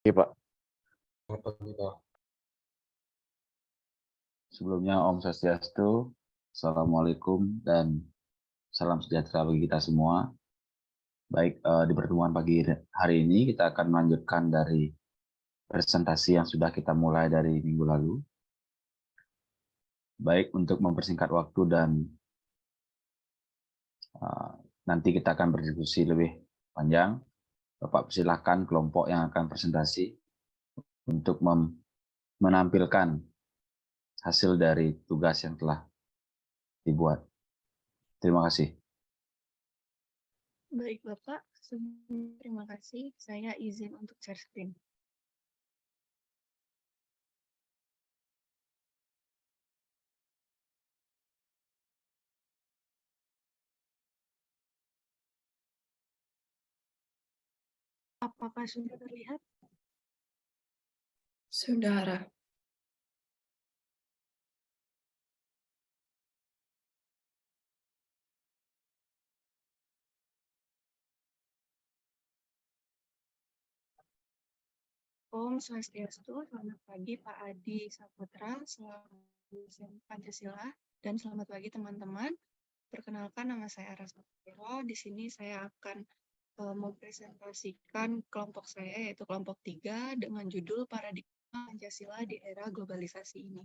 Iya, Pak. Selamat pagi, Pak. Sebelumnya Om Swastiastu, Assalamualaikum, dan salam sejahtera bagi kita semua. Baik, di pertemuan pagi hari ini kita akan melanjutkan dari presentasi yang sudah kita mulai dari minggu lalu. Baik, untuk mempersingkat waktu dan nanti kita akan berdiskusi lebih panjang. Bapak persilahkan kelompok yang akan presentasi untuk menampilkan hasil dari tugas yang telah dibuat. Terima kasih. Baik, Bapak. Terima kasih. Saya izin untuk share screen. Apakah sudah terlihat? Saudara. Om Swastiastu, selamat pagi Pak Adi Saputra, selamat Pancasila, dan selamat pagi teman-teman. Perkenalkan, nama saya Aras Mafiro. Di sini saya akan mempresentasikan kelompok saya, yaitu kelompok 3, dengan judul Paradigma Pancasila di Era Globalisasi ini.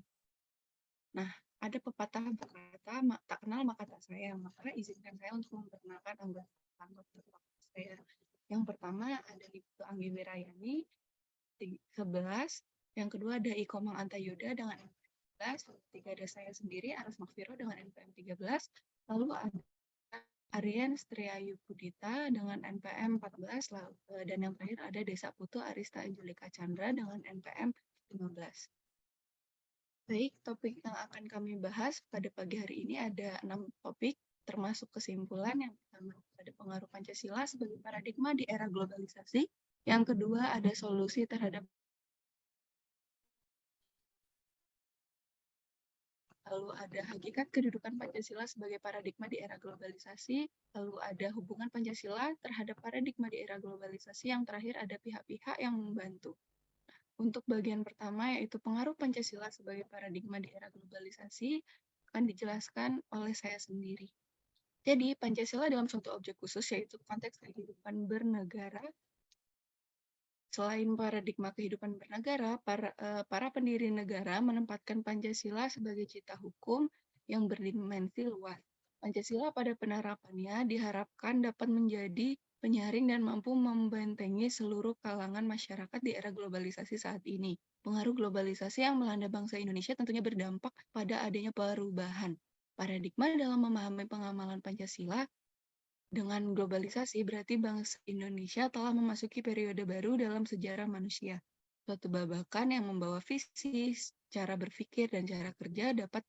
Nah, ada pepatah berkata, tak kenal maka tak sayang. Maka izinkan saya untuk memperkenalkan anggota saya. Yang pertama ada Ibu Anggi Wirayani, 11. Yang kedua ada Ikomang Antayuda dengan NPM 13. Ketiga ada saya sendiri, Aras Makfiro dengan NPM 13. Lalu ada Aryan Striayu Pudita dengan NPM 14. Dan yang terakhir ada Desa Putu Arista Angelika Chandra dengan NPM 15. Baik, topik yang akan kami bahas pada pagi hari ini ada 6 topik, termasuk kesimpulan. Yang pertama ada pengaruh Pancasila sebagai paradigma di era globalisasi. Yang kedua ada solusi terhadap, lalu ada hakikat kedudukan Pancasila sebagai paradigma di era globalisasi, lalu ada hubungan Pancasila terhadap paradigma di era globalisasi, yang terakhir ada pihak-pihak yang membantu. Untuk bagian pertama, yaitu pengaruh Pancasila sebagai paradigma di era globalisasi, akan dijelaskan oleh saya sendiri. Jadi, Pancasila dalam suatu objek khusus, yaitu konteks kehidupan bernegara. Selain paradigma kehidupan bernegara, para pendiri negara menempatkan Pancasila sebagai cita hukum yang berdimensi luas. Pancasila pada penerapannya diharapkan dapat menjadi penyaring dan mampu membentengi seluruh kalangan masyarakat di era globalisasi saat ini. Pengaruh globalisasi yang melanda bangsa Indonesia tentunya berdampak pada adanya perubahan paradigma dalam memahami pengamalan Pancasila. Dengan globalisasi, berarti bangsa Indonesia telah memasuki periode baru dalam sejarah manusia. Suatu babakan yang membawa visi, cara berpikir, dan cara kerja dapat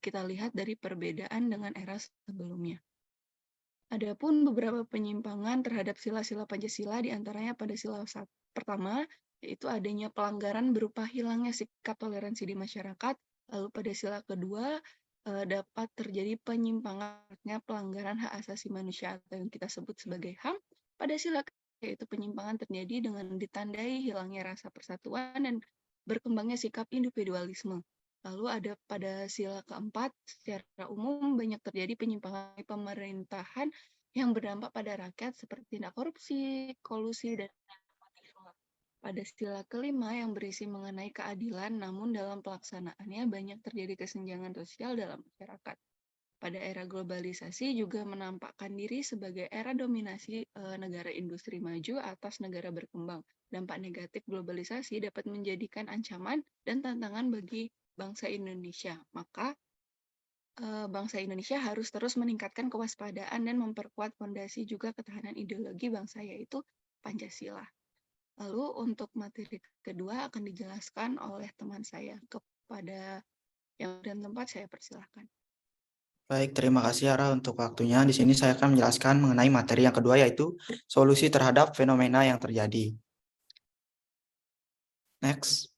kita lihat dari perbedaan dengan era sebelumnya. Adapun beberapa penyimpangan terhadap sila-sila Pancasila, diantaranya pada sila pertama, yaitu adanya pelanggaran berupa hilangnya sikap toleransi di masyarakat. Lalu pada sila kedua, dapat terjadi penyimpangannya pelanggaran hak asasi manusia atau yang kita sebut sebagai HAM. Pada sila yaitu penyimpangan terjadi dengan ditandai hilangnya rasa persatuan dan berkembangnya sikap individualisme. Lalu ada pada sila keempat, secara umum banyak terjadi penyimpangan pemerintahan yang berdampak pada rakyat seperti tindak korupsi, kolusi, dan nepotisme. Pada sila kelima yang berisi mengenai keadilan, namun dalam pelaksanaannya banyak terjadi kesenjangan sosial dalam masyarakat. Pada era globalisasi juga menampakkan diri sebagai era dominasi negara industri maju atas negara berkembang. Dampak negatif globalisasi dapat menjadikan ancaman dan tantangan bagi bangsa Indonesia. Maka bangsa Indonesia harus terus meningkatkan kewaspadaan dan memperkuat fondasi juga ketahanan ideologi bangsa, yaitu Pancasila. Lalu untuk materi kedua akan dijelaskan oleh teman saya. Kepada yang dan tempat saya persilahkan. Baik, terima kasih Ara untuk waktunya. Di sini saya akan menjelaskan mengenai materi yang kedua, yaitu solusi terhadap fenomena yang terjadi. Next.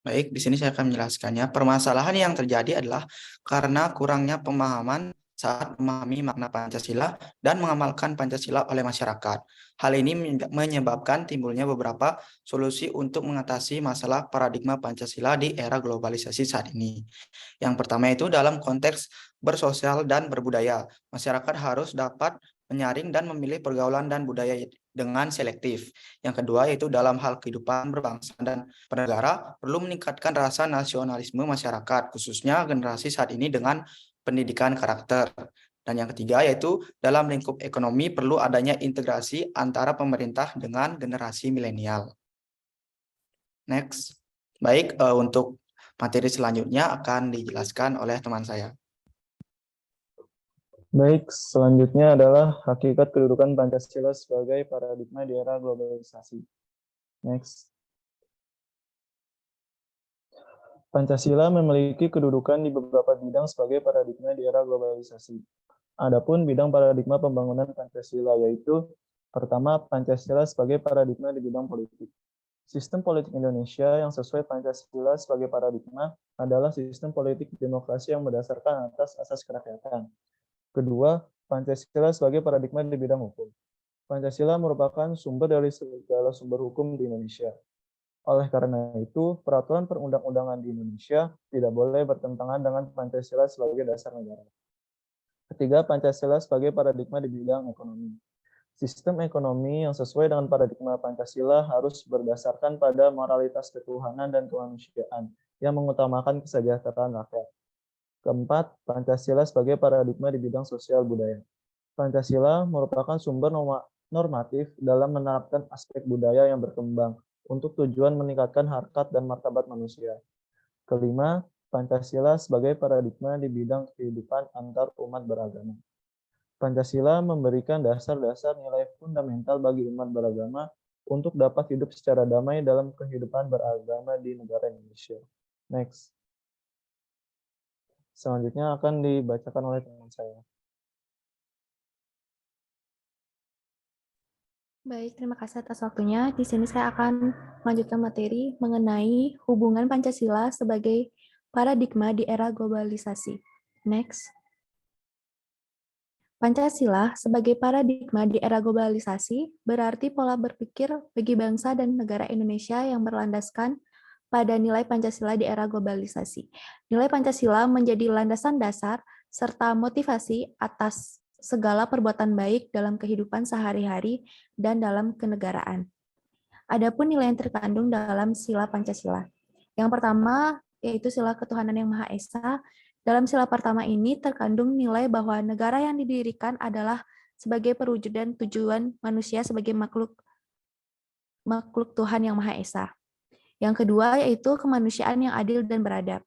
Baik, di sini saya akan menjelaskannya. Permasalahan yang terjadi adalah karena kurangnya pemahaman saat memahami makna Pancasila dan mengamalkan Pancasila oleh masyarakat. Hal ini menyebabkan timbulnya beberapa solusi untuk mengatasi masalah paradigma Pancasila di era globalisasi saat ini. Yang pertama itu dalam konteks bersosial dan berbudaya. Masyarakat harus dapat menyaring dan memilih pergaulan dan budaya dengan selektif. Yang kedua yaitu dalam hal kehidupan berbangsa dan bernegara perlu meningkatkan rasa nasionalisme masyarakat, khususnya generasi saat ini dengan pendidikan karakter. Dan yang ketiga yaitu dalam lingkup ekonomi perlu adanya integrasi antara pemerintah dengan generasi milenial. Next. Baik, untuk materi selanjutnya akan dijelaskan oleh teman saya. Baik, selanjutnya adalah hakikat kedudukan Pancasila sebagai paradigma di era globalisasi. Next. Pancasila memiliki kedudukan di beberapa bidang sebagai paradigma di era globalisasi. Adapun bidang paradigma pembangunan Pancasila yaitu pertama, Pancasila sebagai paradigma di bidang politik. Sistem politik Indonesia yang sesuai Pancasila sebagai paradigma adalah sistem politik demokrasi yang berdasarkan atas asas kerakyatan. Kedua, Pancasila sebagai paradigma di bidang hukum. Pancasila merupakan sumber dari segala sumber hukum di Indonesia. Oleh karena itu, peraturan perundang-undangan di Indonesia tidak boleh bertentangan dengan Pancasila sebagai dasar negara. Ketiga, Pancasila sebagai paradigma di bidang ekonomi. Sistem ekonomi yang sesuai dengan paradigma Pancasila harus berdasarkan pada moralitas ketuhanan dan kemanusiaan yang mengutamakan kesejahteraan rakyat. Keempat, Pancasila sebagai paradigma di bidang sosial budaya. Pancasila merupakan sumber normatif dalam menerapkan aspek budaya yang berkembang untuk tujuan meningkatkan harkat dan martabat manusia. Kelima, Pancasila sebagai paradigma di bidang kehidupan antar umat beragama. Pancasila memberikan dasar-dasar nilai fundamental bagi umat beragama untuk dapat hidup secara damai dalam kehidupan beragama di negara Indonesia. Next. Selanjutnya akan dibacakan oleh teman saya. Baik, terima kasih atas waktunya. Di sini saya akan melanjutkan materi mengenai hubungan Pancasila sebagai paradigma di era globalisasi. Next. Pancasila sebagai paradigma di era globalisasi berarti pola berpikir bagi bangsa dan negara Indonesia yang berlandaskan pada nilai Pancasila di era globalisasi. Nilai Pancasila menjadi landasan dasar serta motivasi atas segala perbuatan baik dalam kehidupan sehari-hari dan dalam kenegaraan. Adapun nilai yang terkandung dalam sila Pancasila. Yang pertama yaitu sila ketuhanan yang Maha Esa. Dalam sila pertama ini terkandung nilai bahwa negara yang didirikan adalah sebagai perwujudan tujuan manusia sebagai makhluk Tuhan yang Maha Esa. Yang kedua yaitu kemanusiaan yang adil dan beradab.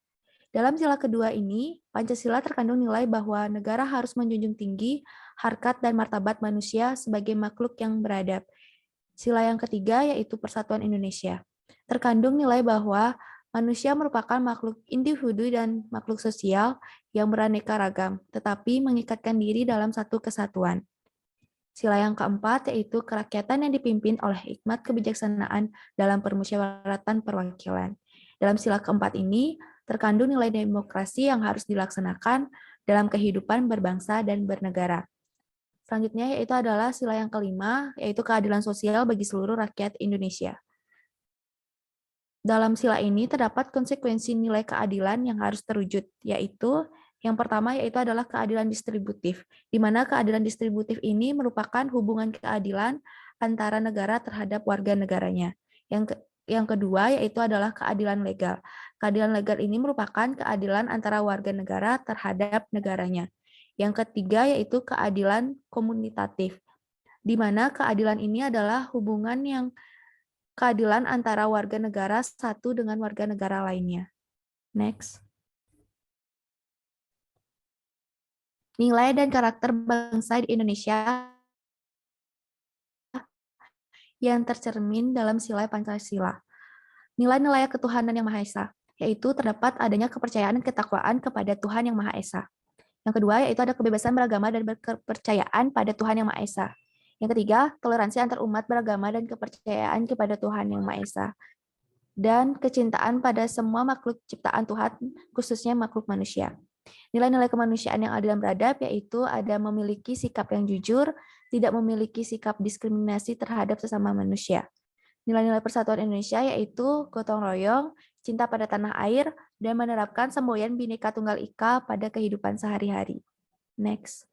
Dalam sila kedua ini, Pancasila terkandung nilai bahwa negara harus menjunjung tinggi harkat dan martabat manusia sebagai makhluk yang beradab. Sila yang ketiga yaitu Persatuan Indonesia. Terkandung nilai bahwa manusia merupakan makhluk individu dan makhluk sosial yang beraneka ragam, tetapi mengikatkan diri dalam satu kesatuan. Sila yang keempat yaitu kerakyatan yang dipimpin oleh hikmat kebijaksanaan dalam permusyawaratan perwakilan. Dalam sila keempat ini terkandung nilai demokrasi yang harus dilaksanakan dalam kehidupan berbangsa dan bernegara. Selanjutnya yaitu adalah sila yang kelima, yaitu keadilan sosial bagi seluruh rakyat Indonesia. Dalam sila ini terdapat konsekuensi nilai keadilan yang harus terwujud, yaitu yang pertama yaitu adalah keadilan distributif, di mana keadilan distributif ini merupakan hubungan keadilan antara negara terhadap warga negaranya. Yang kedua yaitu adalah keadilan legal. Keadilan legal ini merupakan keadilan antara warga negara terhadap negaranya. Yang ketiga yaitu keadilan komunitatif, di mana keadilan ini adalah hubungan yang keadilan antara warga negara satu dengan warga negara lainnya. Next. Nilai dan karakter bangsa di Indonesia yang tercermin dalam sila Pancasila. Nilai-nilai ketuhanan yang Maha Esa, yaitu terdapat adanya kepercayaan dan ketakwaan kepada Tuhan yang Maha Esa. Yang kedua, yaitu ada kebebasan beragama dan berkepercayaan pada Tuhan yang Maha Esa. Yang ketiga, toleransi antar umat beragama dan kepercayaan kepada Tuhan yang Maha Esa. dan kecintaan pada semua makhluk ciptaan Tuhan, khususnya makhluk manusia. Nilai-nilai kemanusiaan yang adil dan beradab yaitu ada memiliki sikap yang jujur, tidak memiliki sikap diskriminasi terhadap sesama manusia. Nilai-nilai persatuan Indonesia yaitu gotong royong, cinta pada tanah air, dan menerapkan semboyan Bhinneka Tunggal Ika pada kehidupan sehari-hari. Next.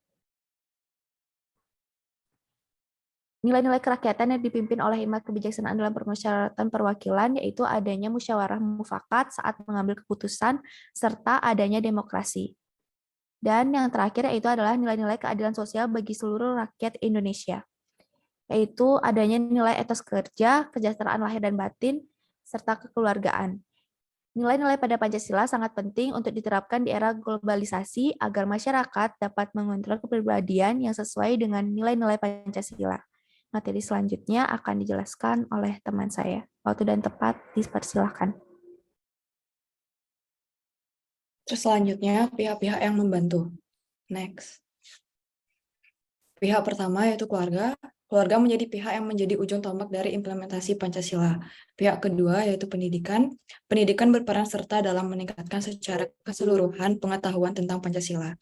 Nilai-nilai kerakyatan yang dipimpin oleh hikmat kebijaksanaan dalam permusyawaratan perwakilan yaitu adanya musyawarah mufakat saat mengambil keputusan serta adanya demokrasi. Dan yang terakhir yaitu adalah nilai-nilai keadilan sosial bagi seluruh rakyat Indonesia, yaitu adanya nilai etos kerja, kesejahteraan lahir dan batin, serta kekeluargaan. Nilai-nilai pada Pancasila sangat penting untuk diterapkan di era globalisasi agar masyarakat dapat mengontrol kepribadian yang sesuai dengan nilai-nilai Pancasila. Materi selanjutnya akan dijelaskan oleh teman saya. Waktu dan tempat dipersilahkan. Terus selanjutnya pihak-pihak yang membantu. Next. Pihak pertama yaitu keluarga. Keluarga menjadi pihak yang menjadi ujung tombak dari implementasi Pancasila. Pihak kedua yaitu pendidikan. Pendidikan berperan serta dalam meningkatkan secara keseluruhan pengetahuan tentang Pancasila.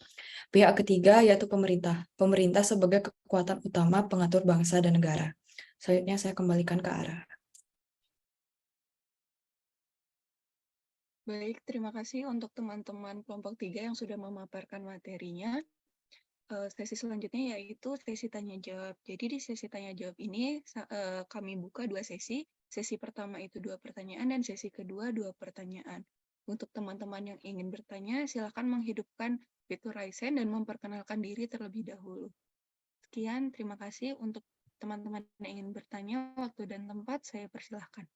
Pihak ketiga yaitu pemerintah. Pemerintah sebagai kekuatan utama pengatur bangsa dan negara. Selanjutnya saya kembalikan ke Ara. Baik, terima kasih untuk teman-teman kelompok 3 yang sudah memaparkan materinya. Sesi selanjutnya yaitu sesi tanya jawab. Jadi di sesi tanya jawab ini kami buka 2 sesi. Sesi pertama itu 2 pertanyaan dan sesi kedua 2 pertanyaan. Untuk teman-teman yang ingin bertanya, silakan menghidupkan fitur raise hand dan memperkenalkan diri terlebih dahulu. Sekian, terima kasih untuk teman-teman yang ingin bertanya. Waktu dan tempat saya persilahkan.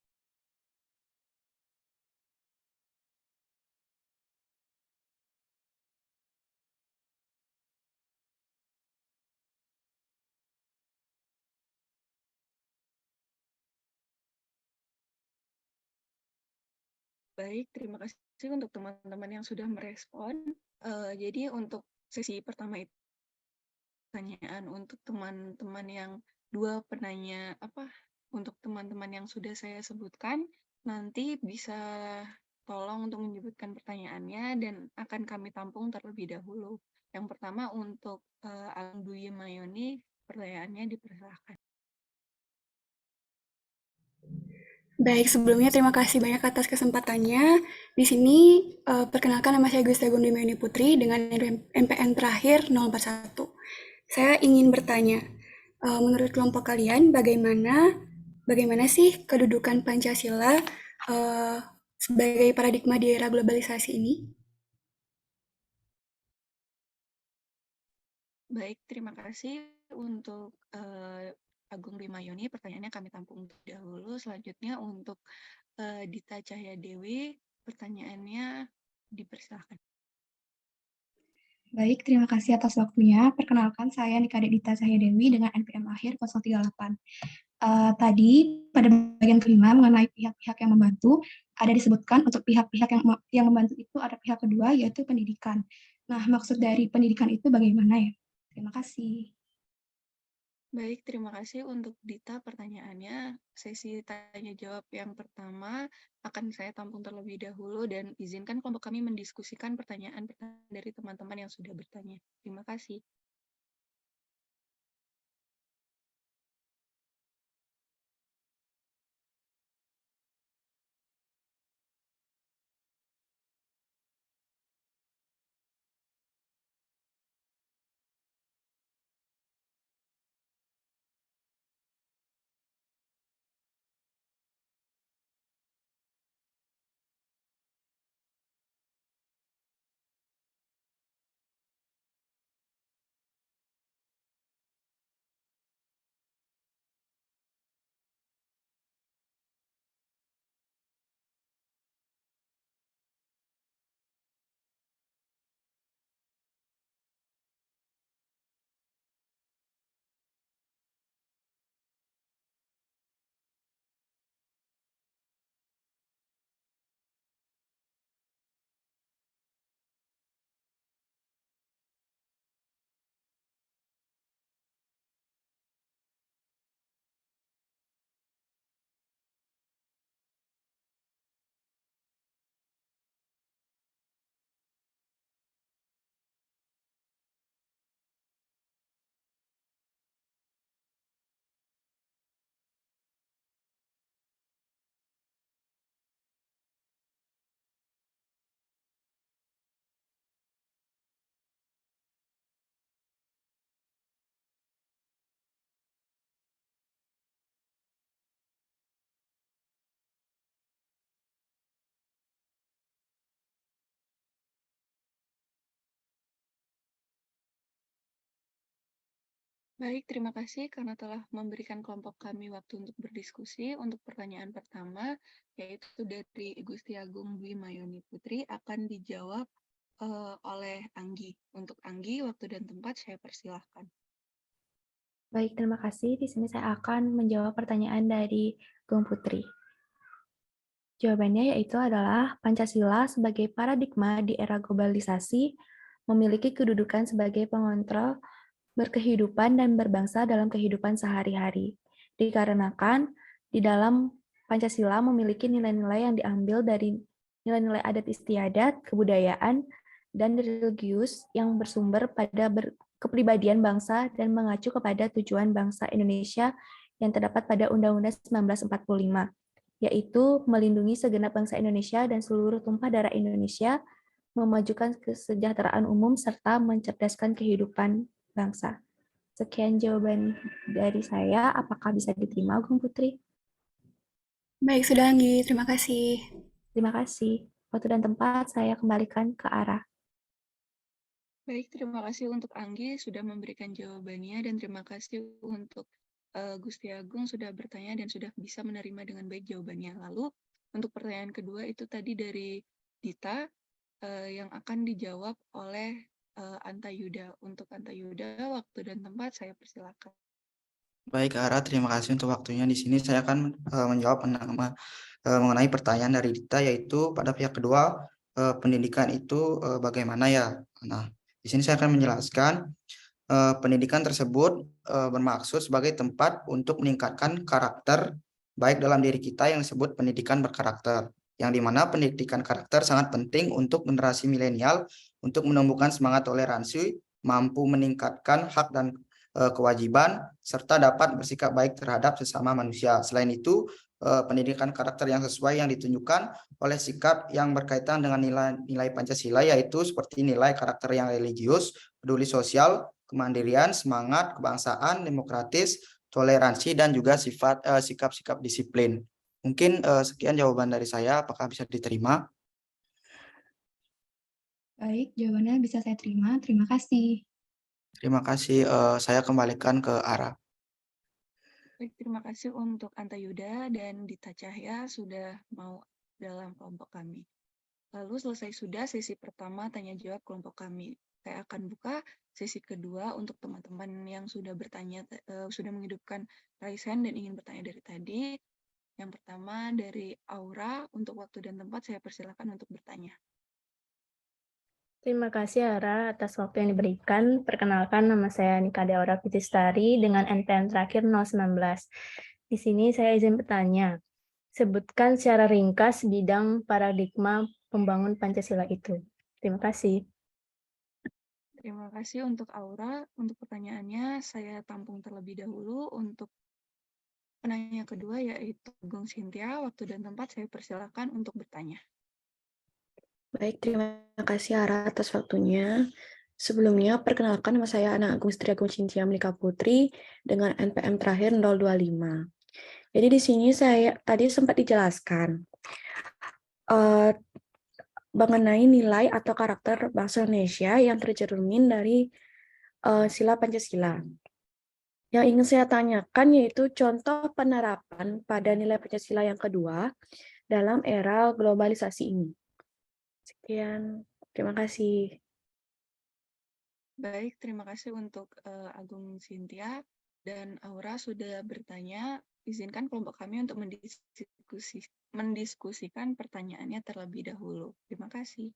Baik, terima kasih untuk teman-teman yang sudah merespon. Jadi untuk sesi pertama itu pertanyaan untuk teman-teman yang 2 penanya untuk teman-teman yang sudah saya sebutkan, nanti bisa tolong untuk menyebutkan pertanyaannya dan akan kami tampung terlebih dahulu. Yang pertama untuk Alang Dwi Mayoni, pertanyaannya dipersilakan. Baik, sebelumnya terima kasih banyak atas kesempatannya. Di sini perkenalkan nama saya Gusta Gundimeni Putri dengan NPM terakhir 041. Saya ingin bertanya, menurut kelompok kalian bagaimana sih kedudukan Pancasila sebagai paradigma di era globalisasi ini? Baik, terima kasih untuk Agung Bimayoni. Pertanyaannya kami tampung dahulu. Selanjutnya untuk Dita Cahya Dewi, pertanyaannya dipersilakan. Baik, terima kasih atas waktunya. Perkenalkan, saya Nikade Dita Cahya Dewi dengan NPM akhir 038. Tadi pada bagian kelima mengenai pihak-pihak yang membantu, ada disebutkan untuk pihak-pihak yang membantu itu ada pihak kedua yaitu pendidikan. Nah, maksud dari pendidikan itu bagaimana ya? Terima kasih. Baik, terima kasih untuk Dita pertanyaannya. Sesi tanya jawab yang pertama akan saya tampung terlebih dahulu dan izinkan kelompok kami mendiskusikan pertanyaan-pertanyaan dari teman-teman yang sudah bertanya. Terima kasih. Baik, terima kasih karena telah memberikan kelompok kami waktu untuk berdiskusi. Untuk pertanyaan pertama, yaitu dari Gusti Agung Dwi Mayoni Putri, akan dijawab oleh Anggi. Untuk Anggi, waktu dan tempat saya persilahkan. Baik, terima kasih. Di sini saya akan menjawab pertanyaan dari Gung Putri. Jawabannya yaitu adalah Pancasila sebagai paradigma di era globalisasi memiliki kedudukan sebagai pengontrol berkehidupan dan berbangsa dalam kehidupan sehari-hari. Dikarenakan di dalam Pancasila memiliki nilai-nilai yang diambil dari nilai-nilai adat istiadat, kebudayaan, dan religius yang bersumber pada kepribadian bangsa dan mengacu kepada tujuan bangsa Indonesia yang terdapat pada Undang-Undang 1945, yaitu melindungi segenap bangsa Indonesia dan seluruh tumpah darah Indonesia, memajukan kesejahteraan umum, serta mencerdaskan kehidupan bangsa. Sekian jawaban dari saya. Apakah bisa diterima, Gung Putri? Baik, sudah Anggi. Terima kasih. Terima kasih. Waktu dan tempat saya kembalikan ke arah. Baik, terima kasih untuk Anggi sudah memberikan jawabannya dan terima kasih untuk Gusti Agung sudah bertanya dan sudah bisa menerima dengan baik jawabannya. Lalu untuk pertanyaan kedua itu tadi dari Dita yang akan dijawab oleh Anta Yuda. Untuk Anta Yuda, waktu dan tempat saya persilakan. Baik, Ara, terima kasih untuk waktunya. Di sini saya akan menjawab mengenai pertanyaan dari Dita, yaitu pada pihak kedua, pendidikan itu bagaimana ya? Nah, di sini saya akan menjelaskan pendidikan tersebut bermaksud sebagai tempat untuk meningkatkan karakter baik dalam diri kita yang disebut pendidikan berkarakter, yang dimana pendidikan karakter sangat penting untuk generasi milenial untuk menumbuhkan semangat toleransi, mampu meningkatkan hak dan kewajiban, serta dapat bersikap baik terhadap sesama manusia. Selain itu, pendidikan karakter yang sesuai yang ditunjukkan oleh sikap yang berkaitan dengan nilai-nilai Pancasila, yaitu seperti nilai karakter yang religius, peduli sosial, kemandirian, semangat, kebangsaan, demokratis, toleransi, dan juga sikap-sikap disiplin. Mungkin sekian jawaban dari saya, apakah bisa diterima? Baik, jawabannya bisa saya terima. Terima kasih. Terima kasih, saya kembalikan ke Ara. Baik, terima kasih untuk Anta Yuda dan Dita Cahya sudah mau dalam kelompok kami. Lalu selesai sudah sesi pertama tanya jawab kelompok kami. Saya akan buka sesi kedua untuk teman-teman yang sudah bertanya, sudah menghidupkan raise hand dan ingin bertanya dari tadi. Yang pertama dari Aura, untuk waktu dan tempat saya persilakan untuk bertanya. Terima kasih Ara atas waktu yang diberikan. Perkenalkan, nama saya Nikade Aura Pitistari dengan NPM terakhir 019. Di sini saya izin bertanya. Sebutkan secara ringkas bidang paradigma pembangun Pancasila itu. Terima kasih. Terima kasih untuk Aura. Untuk pertanyaannya, saya tampung terlebih dahulu. Untuk penanya kedua yaitu Gung Cynthia, waktu dan tempat saya persilakan untuk bertanya. Baik, terima kasih Ara atas waktunya. Sebelumnya, perkenalkan nama saya Ana Agung Sri Agung Cynthia Melika Putri dengan NPM terakhir 025. Jadi di sini saya tadi sempat dijelaskan mengenai nilai atau karakter bangsa Indonesia yang tercermin dari sila Pancasila. Yang ingin saya tanyakan yaitu contoh penerapan pada nilai Pancasila yang kedua dalam era globalisasi ini. Sekian, terima kasih. Baik, terima kasih untuk Agung Cynthia dan Aura sudah bertanya. Izinkan kelompok kami untuk mendiskusikan pertanyaannya terlebih dahulu. Terima kasih.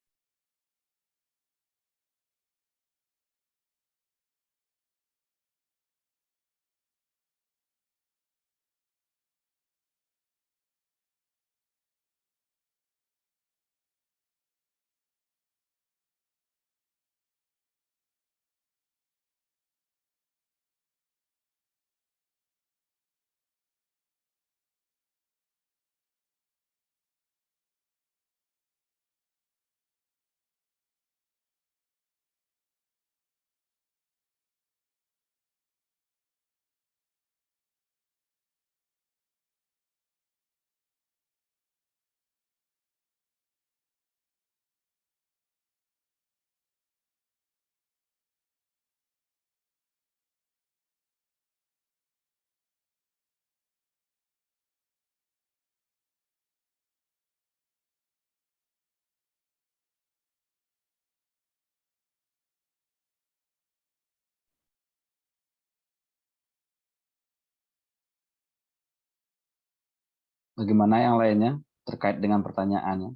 Bagaimana yang lainnya terkait dengan pertanyaannya?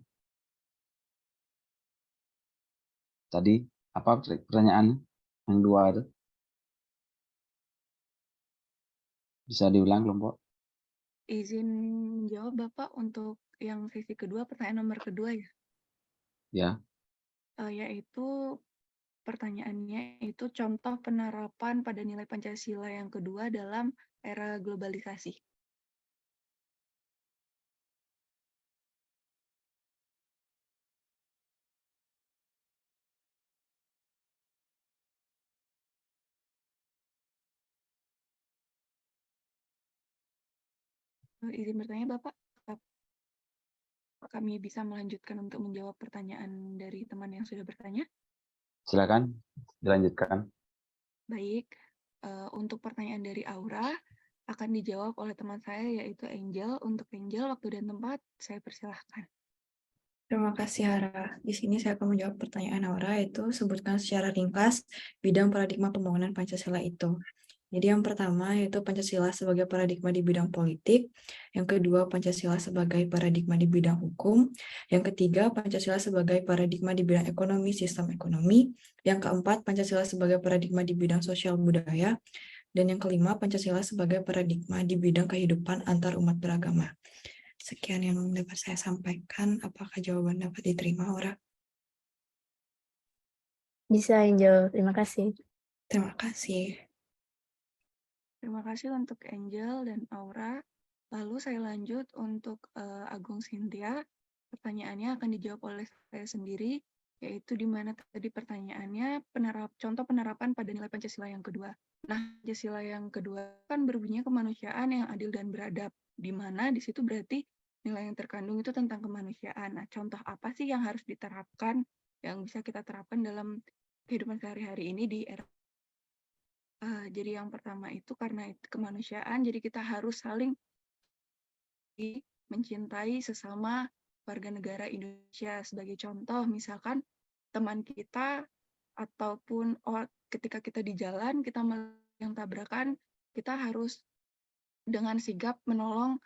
Tadi apa pertanyaannya? Yang dua itu bisa diulang kelompok? Izin jawab Bapak untuk yang sesi kedua, pertanyaan nomor kedua ya. Ya. Yaitu pertanyaannya itu contoh penerapan pada nilai Pancasila yang kedua dalam era globalisasi. Izin bertanya Bapak, kami bisa melanjutkan untuk menjawab pertanyaan dari teman yang sudah bertanya? Silakan dilanjutkan. Baik, untuk pertanyaan dari Aura akan dijawab oleh teman saya yaitu Angel. Untuk Angel, waktu dan tempat saya persilahkan. Terima kasih, Hara. Di sini saya akan menjawab pertanyaan Aura, yaitu sebutkan secara ringkas bidang paradigma pembangunan Pancasila itu. Jadi yang pertama yaitu Pancasila sebagai paradigma di bidang politik, yang kedua Pancasila sebagai paradigma di bidang hukum, yang ketiga Pancasila sebagai paradigma di bidang ekonomi, sistem ekonomi, yang keempat Pancasila sebagai paradigma di bidang sosial budaya, dan yang kelima Pancasila sebagai paradigma di bidang kehidupan antar umat beragama. Sekian yang dapat saya sampaikan. Apakah jawaban dapat diterima, Aura? Bisa, Angel. Terima kasih. Terima kasih. Terima kasih untuk Angel dan Aura. Lalu saya lanjut untuk Agung Cynthia. Pertanyaannya akan dijawab oleh saya sendiri, yaitu di mana tadi pertanyaannya contoh penerapan pada nilai Pancasila yang kedua. Nah, Pancasila yang kedua kan berbunyi kemanusiaan yang adil dan beradab, di mana di situ berarti nilai yang terkandung itu tentang kemanusiaan. Nah, contoh apa sih yang harus diterapkan, yang bisa kita terapkan dalam kehidupan sehari-hari ini di era jadi yang pertama itu karena itu kemanusiaan, jadi kita harus saling mencintai sesama warga negara Indonesia. Sebagai contoh, misalkan teman kita ataupun ketika kita di jalan, kita yang tabrakan, kita harus dengan sigap menolong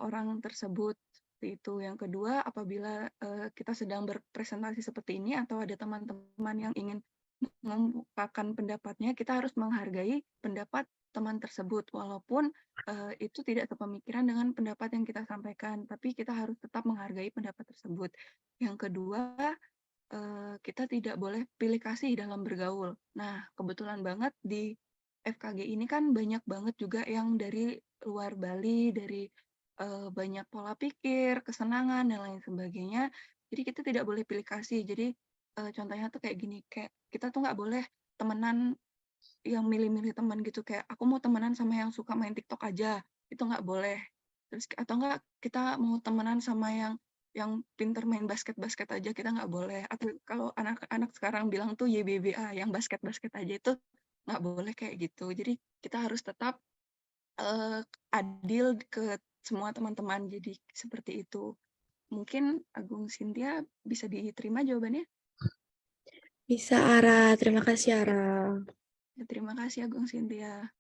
orang tersebut. Itu yang kedua, apabila kita sedang berpresentasi seperti ini atau ada teman-teman yang ingin mengungkapkan pendapatnya, kita harus menghargai pendapat teman tersebut, walaupun itu tidak sepemikiran dengan pendapat yang kita sampaikan, tapi kita harus tetap menghargai pendapat tersebut. Yang kedua, kita tidak boleh pilih kasih dalam bergaul. Nah, kebetulan banget di FKG ini kan banyak banget juga yang dari luar Bali, dari banyak pola pikir, kesenangan, dan lain sebagainya. Jadi kita tidak boleh pilih kasih. Jadi contohnya tuh kayak gini, kayak kita tuh nggak boleh temenan yang milih-milih teman gitu, kayak aku mau temenan sama yang suka main TikTok aja, itu nggak boleh. Terus atau nggak kita mau temenan sama yang pinter main basket aja, kita nggak boleh. Atau kalau anak-anak sekarang bilang tuh YBBA, yang basket aja, itu nggak boleh kayak gitu. Jadi kita harus tetap adil ke semua teman-teman. Jadi seperti itu. Mungkin Agung Cynthia bisa diterima jawabannya? Bisa, Ara. Terima kasih, Ara. Ya, terima kasih Agung Cynthia.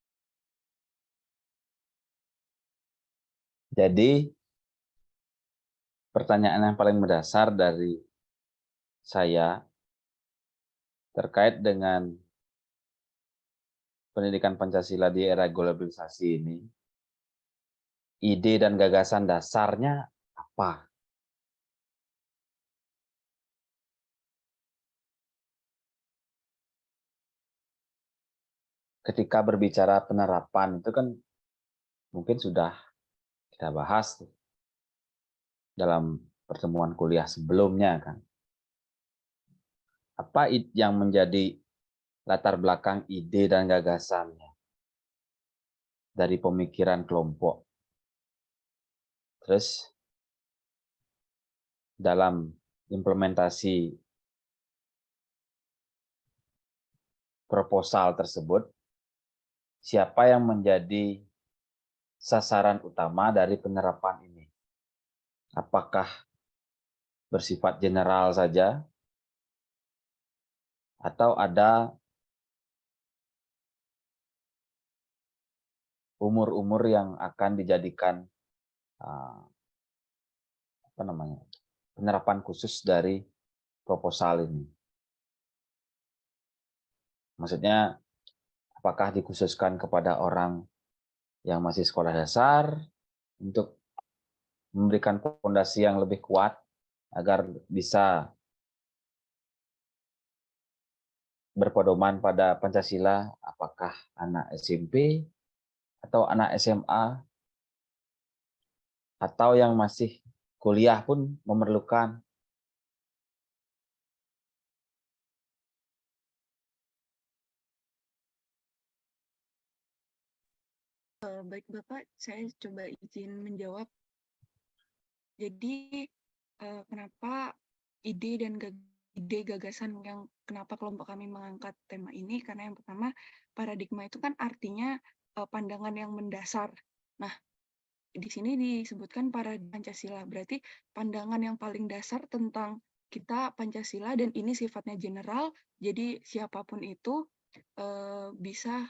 Jadi pertanyaan yang paling mendasar dari saya terkait dengan pendidikan Pancasila di era globalisasi ini, ide dan gagasan dasarnya apa? Ketika berbicara penerapan itu kan mungkin sudah kita bahas dalam pertemuan kuliah sebelumnya kan. Apa yang menjadi latar belakang ide dan gagasannya dari pemikiran kelompok? Terus dalam implementasi proposal tersebut, siapa yang menjadi sasaran utama dari penerapan ini? Apakah bersifat general saja atau ada umur-umur yang akan dijadikan penerapan khusus dari proposal ini. Maksudnya, apakah dikhususkan kepada orang yang masih sekolah dasar untuk memberikan fondasi yang lebih kuat agar bisa berpedoman pada Pancasila, apakah anak SMP atau anak SMA atau yang masih kuliah pun memerlukan. Baik Bapak, saya coba izin menjawab. Jadi kenapa ide dan gagasan yang kenapa kelompok kami mengangkat tema ini, karena yang pertama paradigma itu kan artinya pandangan yang mendasar. Nah, di sini disebutkan Pancasila, berarti pandangan yang paling dasar tentang kita Pancasila, dan ini sifatnya general, jadi siapapun itu bisa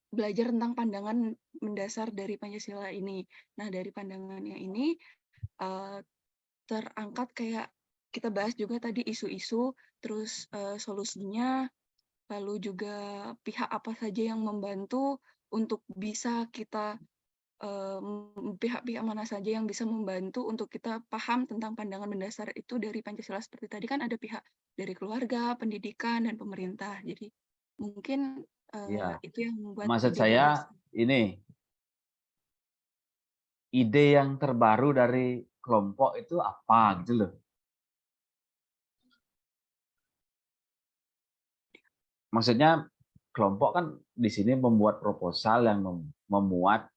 belajar tentang pandangan mendasar dari Pancasila ini. Nah, dari pandangannya ini terangkat kayak kita bahas juga tadi isu-isu, terus solusinya, lalu juga pihak apa saja yang membantu untuk bisa kita pihak-pihak mana saja yang bisa membantu untuk kita paham tentang pandangan mendasar itu dari Pancasila. Seperti tadi kan ada pihak dari keluarga, pendidikan, dan pemerintah. Jadi mungkin Ya, itu yang membuat maksud ide saya gagasan. ini, ide yang terbaru dari kelompok itu apa gitu loh. Maksudnya kelompok kan di sini membuat proposal yang memuat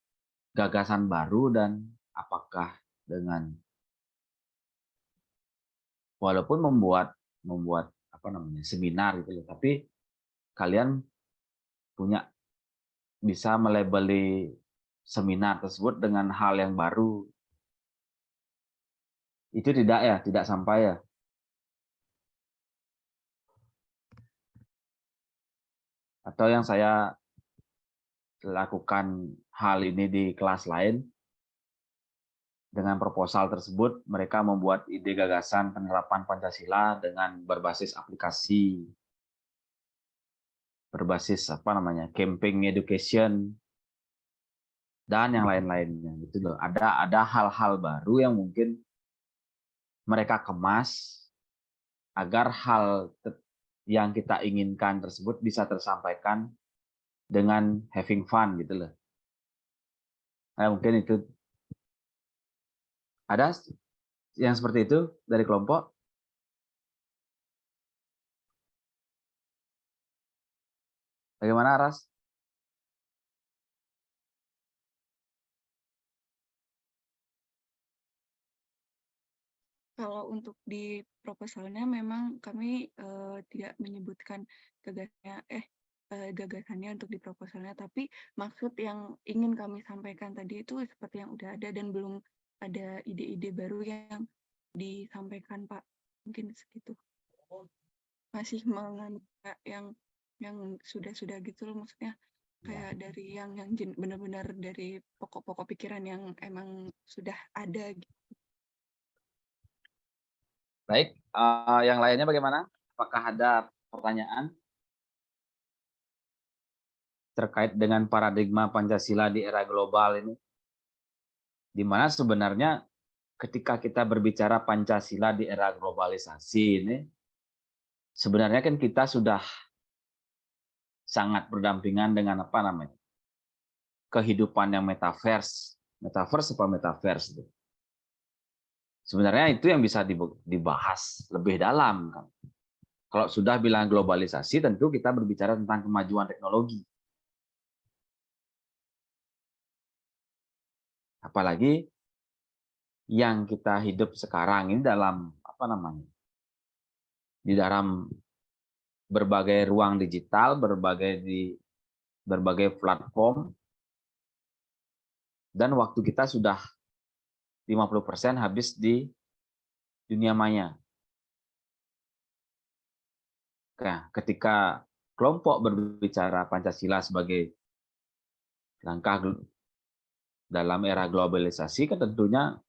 gagasan baru, dan apakah dengan walaupun membuat seminar gitu loh, tapi kalian bisa melabeli seminar tersebut dengan hal yang baru. Itu tidak sampai ya. Atau yang saya lakukan hal ini di kelas lain, dengan proposal tersebut mereka membuat ide gagasan penerapan Pancasila dengan berbasis aplikasi, berbasis camping education, dan yang lain-lainnya gitu loh. Ada hal-hal baru yang mungkin mereka kemas agar hal yang kita inginkan tersebut bisa tersampaikan dengan having fun gitu loh. Nah, mungkin itu ada yang seperti itu dari kelompok. Bagaimana, Ras? Kalau untuk di proposalnya memang kami tidak menyebutkan gagasannya untuk di proposalnya, tapi maksud yang ingin kami sampaikan tadi itu seperti yang udah ada dan belum ada ide-ide baru yang disampaikan, Pak. Mungkin segitu. Masih menganut yang sudah gitu loh, maksudnya kayak dari yang benar-benar dari pokok-pokok pikiran yang emang sudah ada gitu. Baik, yang lainnya bagaimana? Apakah ada pertanyaan terkait dengan paradigma Pancasila di era global ini? Di mana sebenarnya ketika kita berbicara Pancasila di era globalisasi ini, sebenarnya kan kita sudah sangat berdampingan dengan kehidupan yang metaverse apa metaverse itu. Sebenarnya itu yang bisa dibahas lebih dalam kan. Kalau sudah bilang globalisasi, tentu kita berbicara tentang kemajuan teknologi. Apalagi yang kita hidup sekarang ini dalam di dalam berbagai ruang digital, berbagai platform, dan waktu kita sudah 50% habis di dunia maya. Nah, ketika kelompok berbicara Pancasila sebagai langkah dalam era globalisasi, kan tentunya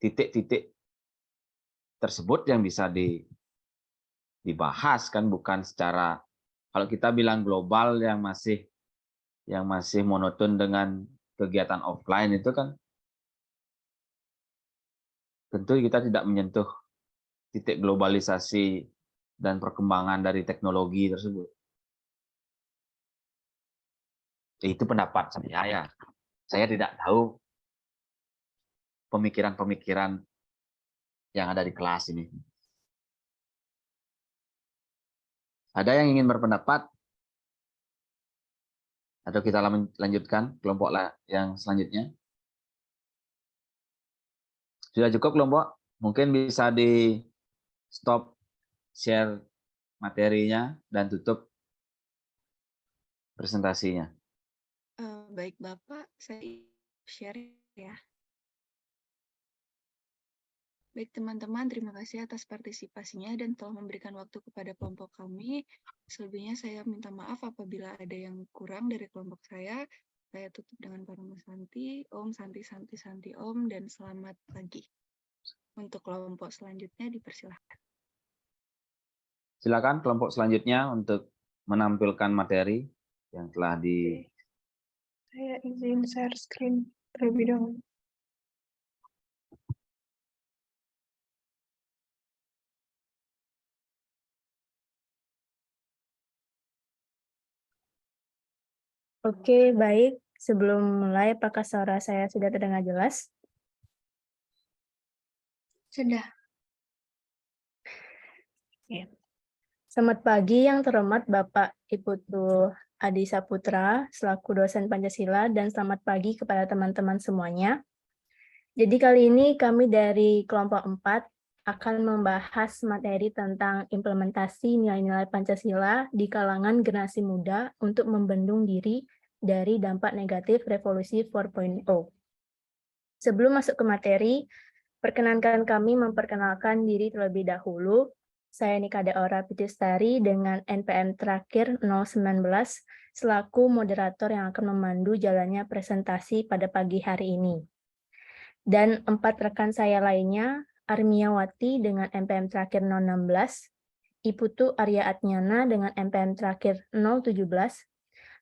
titik-titik tersebut yang bisa dibahas kan, bukan secara, kalau kita bilang global yang masih monoton dengan kegiatan offline itu kan tentu kita tidak menyentuh titik globalisasi dan perkembangan dari teknologi tersebut. Itu pendapat saya. Saya tidak tahu pemikiran-pemikiran yang ada di kelas ini. Ada yang ingin berpendapat? Atau kita lanjutkan kelompok yang selanjutnya? Sudah cukup kelompok? Mungkin bisa di stop share materinya dan tutup presentasinya. Baik Bapak, saya share ya. Baik teman-teman, terima kasih atas partisipasinya dan telah memberikan waktu kepada kelompok kami. Selebihnya saya minta maaf apabila ada yang kurang dari kelompok saya. Saya tutup dengan Parama Santi, Om Santi Santi Santi Om, dan selamat pagi. Untuk kelompok selanjutnya dipersilahkan. Silakan kelompok selanjutnya untuk menampilkan materi yang telah di... Saya izin share screen terlebih dahulu. Oke, baik. Sebelum mulai, apakah suara saya sudah terdengar jelas? Sudah. Ya. Selamat pagi yang terhormat Bapak Iputu Adi Saputra selaku dosen Pancasila, dan selamat pagi kepada teman-teman semuanya. Jadi kali ini kami dari kelompok 4 akan membahas materi tentang implementasi nilai-nilai Pancasila di kalangan generasi muda untuk membendung diri dari dampak negatif revolusi 4.0. Sebelum masuk ke materi, perkenankan kami memperkenalkan diri terlebih dahulu. Saya Nikade Aura Pitistari dengan NPM terakhir 019 selaku moderator yang akan memandu jalannya presentasi pada pagi hari ini. Dan 4 rekan saya lainnya, Armiawati dengan NPM terakhir 016, Iputu Arya Atnyana dengan NPM terakhir 017,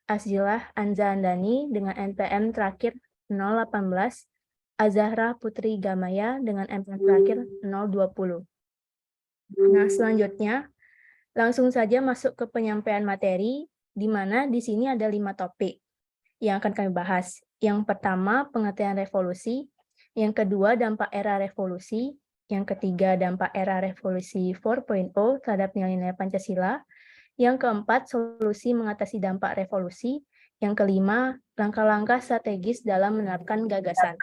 Azzilah Anza Andani dengan NPM terakhir 018, Azahra Putri Gamaya dengan NPM terakhir 020. Nah, selanjutnya langsung saja masuk ke penyampaian materi, di mana di sini ada 5 topik yang akan kami bahas. Yang pertama, pengertian revolusi. Yang kedua, dampak era revolusi. Yang ketiga, dampak era revolusi 4.0 terhadap nilai-nilai Pancasila. Yang keempat, solusi mengatasi dampak revolusi. Yang kelima, langkah-langkah strategis dalam menerapkan gagasan.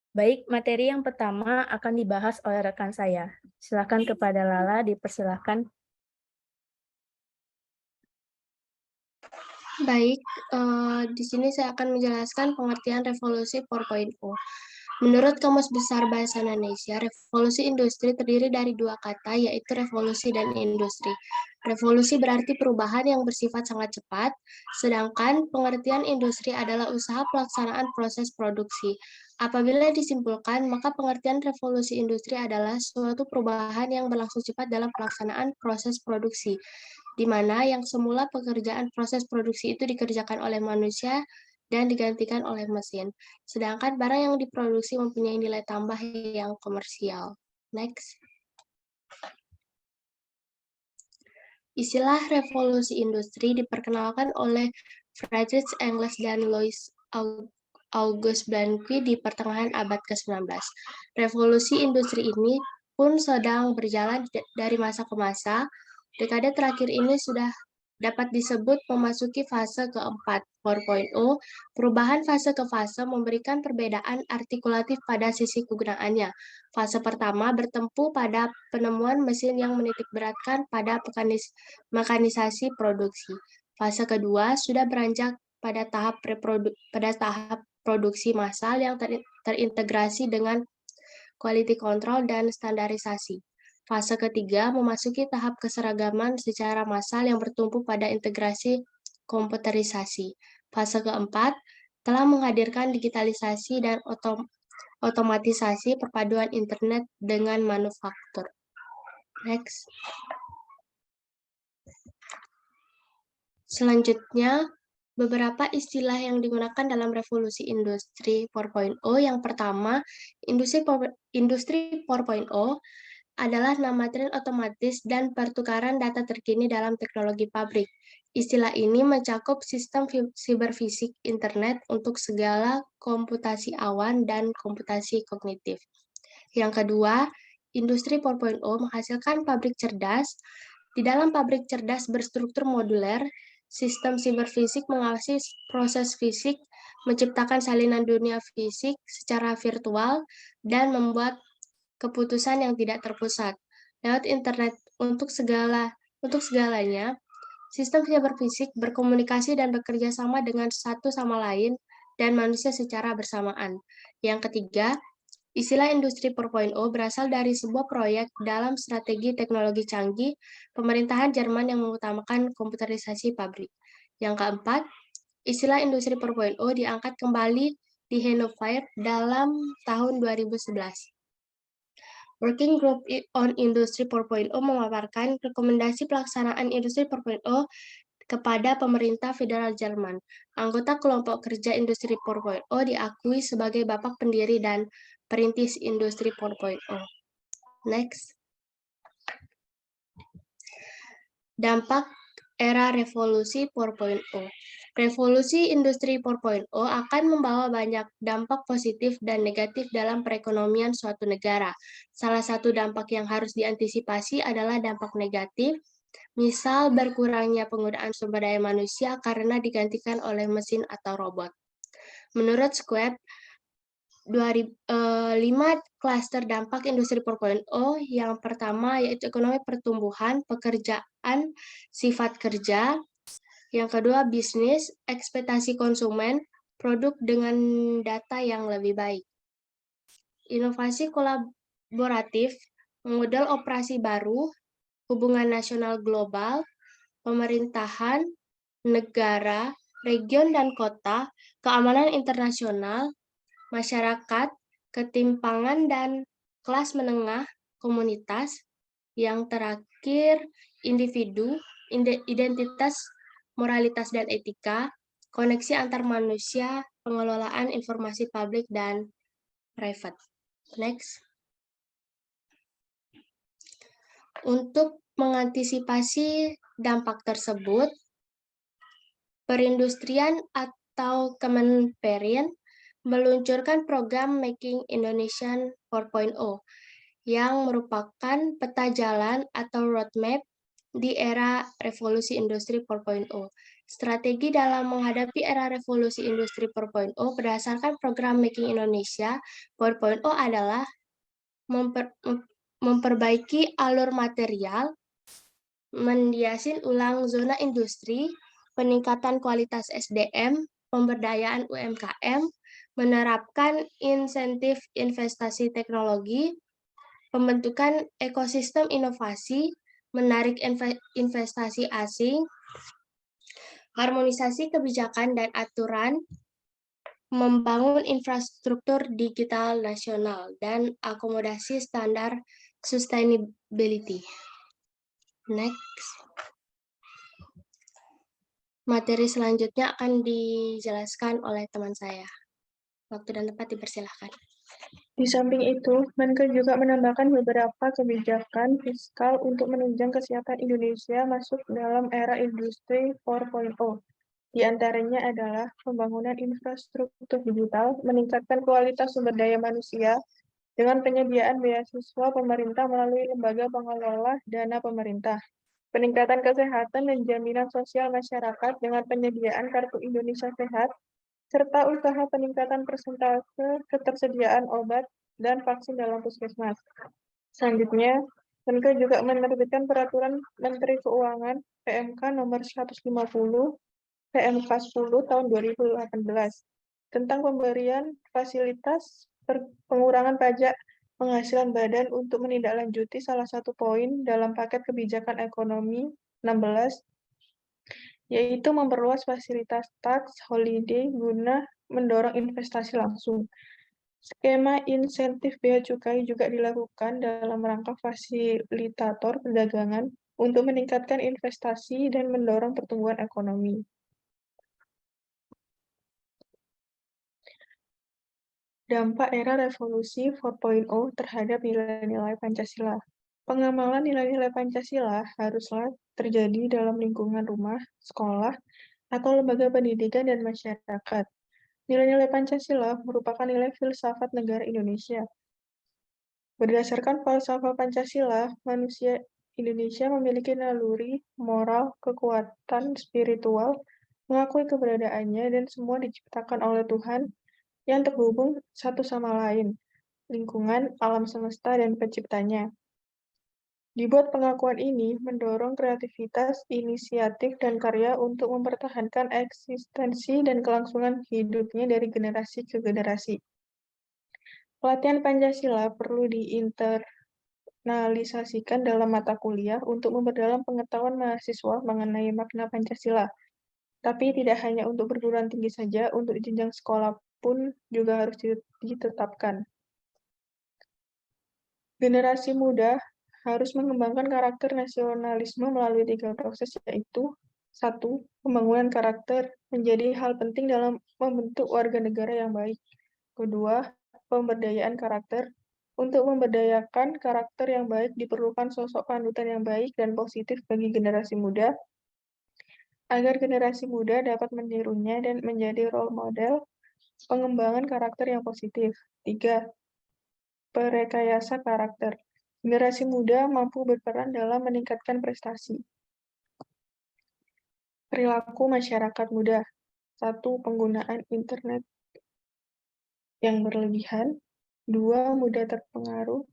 Baik, materi yang pertama akan dibahas oleh rekan saya. Silakan kepada Lala, dipersilakan. Baik, di sini saya akan menjelaskan pengertian revolusi 4.0. Menurut Kamus Besar Bahasa Indonesia, revolusi industri terdiri dari 2 kata, yaitu revolusi dan industri. Revolusi berarti perubahan yang bersifat sangat cepat, sedangkan pengertian industri adalah usaha pelaksanaan proses produksi. Apabila disimpulkan, maka pengertian revolusi industri adalah suatu perubahan yang berlangsung cepat dalam pelaksanaan proses produksi, di mana yang semula pekerjaan proses produksi itu dikerjakan oleh manusia dan digantikan oleh mesin. Sedangkan barang yang diproduksi mempunyai nilai tambah yang komersial. Next. Istilah revolusi industri diperkenalkan oleh Friedrich Engels dan Louis August Blanqui di pertengahan abad ke-19. Revolusi industri ini pun sedang berjalan dari masa ke masa. Dekade terakhir ini sudah dapat disebut memasuki fase keempat, 4.0. Perubahan fase ke fase memberikan perbedaan artikulatif pada sisi kegunaannya. Fase pertama bertempu pada penemuan mesin yang menitikberatkan pada mekanisasi produksi. Fase kedua sudah beranjak pada tahap produksi massal yang terintegrasi dengan quality control dan standarisasi. Fase ketiga memasuki tahap keseragaman secara massal yang bertumpu pada integrasi komputerisasi. Fase keempat telah menghadirkan digitalisasi dan otomatisasi perpaduan internet dengan manufaktur. Next. Selanjutnya, beberapa istilah yang digunakan dalam revolusi industri 4.0. Yang pertama, industri 4.0 adalah nama tren otomatis dan pertukaran data terkini dalam teknologi pabrik. Istilah ini mencakup sistem siberfisik internet untuk segala komputasi awan dan komputasi kognitif. Yang kedua, industri 4.0 menghasilkan pabrik cerdas. Di dalam pabrik cerdas berstruktur moduler, sistem siberfisik mengawasi proses fisik, menciptakan salinan dunia fisik secara virtual, dan membuat keputusan yang tidak terpusat. Lewat internet untuk segalanya, sistem siberfisik berkomunikasi dan bekerja sama dengan satu sama lain dan manusia secara bersamaan. Yang ketiga, istilah industri 4.0 berasal dari sebuah proyek dalam strategi teknologi canggih pemerintahan Jerman yang mengutamakan komputerisasi pabrik. Yang keempat, istilah industri 4.0 diangkat kembali di Hannover dalam tahun 2011. Working Group on Industry 4.0 memaparkan rekomendasi pelaksanaan Industri 4.0 kepada pemerintah federal Jerman. Anggota kelompok kerja Industri 4.0 diakui sebagai bapak pendiri dan perintis Industri 4.0. Next. Dampak era revolusi 4.0. Revolusi industri 4.0 akan membawa banyak dampak positif dan negatif dalam perekonomian suatu negara. Salah satu dampak yang harus diantisipasi adalah dampak negatif, misal berkurangnya penggunaan sumber daya manusia karena digantikan oleh mesin atau robot. Menurut Schwab, 5 klaster dampak industri 4.0 yang pertama yaitu ekonomi pertumbuhan, pekerjaan, sifat kerja. Yang kedua, bisnis, ekspektasi konsumen, produk dengan data yang lebih baik. Inovasi kolaboratif, model operasi baru, hubungan nasional global, pemerintahan, negara, region dan kota, keamanan internasional, masyarakat, ketimpangan dan kelas menengah, komunitas. Yang terakhir, individu, identitas, moralitas dan etika, koneksi antar manusia, pengelolaan informasi publik dan private. Next. Untuk mengantisipasi dampak tersebut, perindustrian atau Kemenperin meluncurkan program Making Indonesian 4.0 yang merupakan peta jalan atau roadmap di era revolusi industri 4.0. Strategi dalam menghadapi era revolusi industri 4.0 berdasarkan program Making Indonesia 4.0 adalah memperbaiki alur material, mendiasin ulang zona industri, peningkatan kualitas SDM, pemberdayaan UMKM, menerapkan insentif investasi teknologi, pembentukan ekosistem inovasi, menarik investasi asing, harmonisasi kebijakan dan aturan, membangun infrastruktur digital nasional, dan akomodasi standar sustainability. Next. Materi selanjutnya akan dijelaskan oleh teman saya. Waktu dan tempat dipersilahkan. Di samping itu, Menkeu juga menambahkan beberapa kebijakan fiskal untuk menunjang kesiapan Indonesia masuk dalam era industri 4.0. Di antaranya adalah pembangunan infrastruktur digital, meningkatkan kualitas sumber daya manusia dengan penyediaan beasiswa pemerintah melalui lembaga pengelola dana pemerintah, peningkatan kesehatan dan jaminan sosial masyarakat dengan penyediaan Kartu Indonesia Sehat, serta usaha peningkatan persentase ketersediaan obat dan vaksin dalam puskesmas. Selanjutnya, Menkeu juga menerbitkan Peraturan Menteri Keuangan PMK nomor 150 PMK 10 tahun 2018 tentang pemberian fasilitas pengurangan pajak penghasilan badan untuk menindaklanjuti salah satu poin dalam paket kebijakan ekonomi 16 yaitu memperluas fasilitas tax holiday guna mendorong investasi langsung. Skema insentif bea cukai juga dilakukan dalam rangka fasilitator perdagangan untuk meningkatkan investasi dan mendorong pertumbuhan ekonomi. Dampak era revolusi 4.0 terhadap nilai-nilai Pancasila. Pengamalan nilai-nilai Pancasila haruslah terjadi dalam lingkungan rumah, sekolah, atau lembaga pendidikan dan masyarakat. Nilai-nilai Pancasila merupakan nilai filsafat negara Indonesia. Berdasarkan falsafah Pancasila, manusia Indonesia memiliki naluri, moral, kekuatan spiritual, mengakui keberadaannya, dan semua diciptakan oleh Tuhan yang terhubung satu sama lain, lingkungan, alam semesta, dan penciptanya. Dibuat pengakuan ini mendorong kreativitas, inisiatif, dan karya untuk mempertahankan eksistensi dan kelangsungan hidupnya dari generasi ke generasi. Pelatihan Pancasila perlu diinternalisasikan dalam mata kuliah untuk memperdalam pengetahuan mahasiswa mengenai makna Pancasila. Tapi tidak hanya untuk perguruan tinggi saja, untuk jenjang sekolah pun juga harus ditetapkan. Generasi muda harus mengembangkan karakter nasionalisme melalui 3 proses, yaitu 1. Pembangunan karakter menjadi hal penting dalam membentuk warga negara yang baik. 2. Pemberdayaan karakter. Untuk memberdayakan karakter yang baik diperlukan sosok panutan yang baik dan positif bagi generasi muda, agar generasi muda dapat menirunya dan menjadi role model pengembangan karakter yang positif. 3. Perekayasa karakter. Generasi muda mampu berperan dalam meningkatkan prestasi. Perilaku masyarakat muda. 1. Penggunaan internet yang berlebihan. 2. Mudah terpengaruh.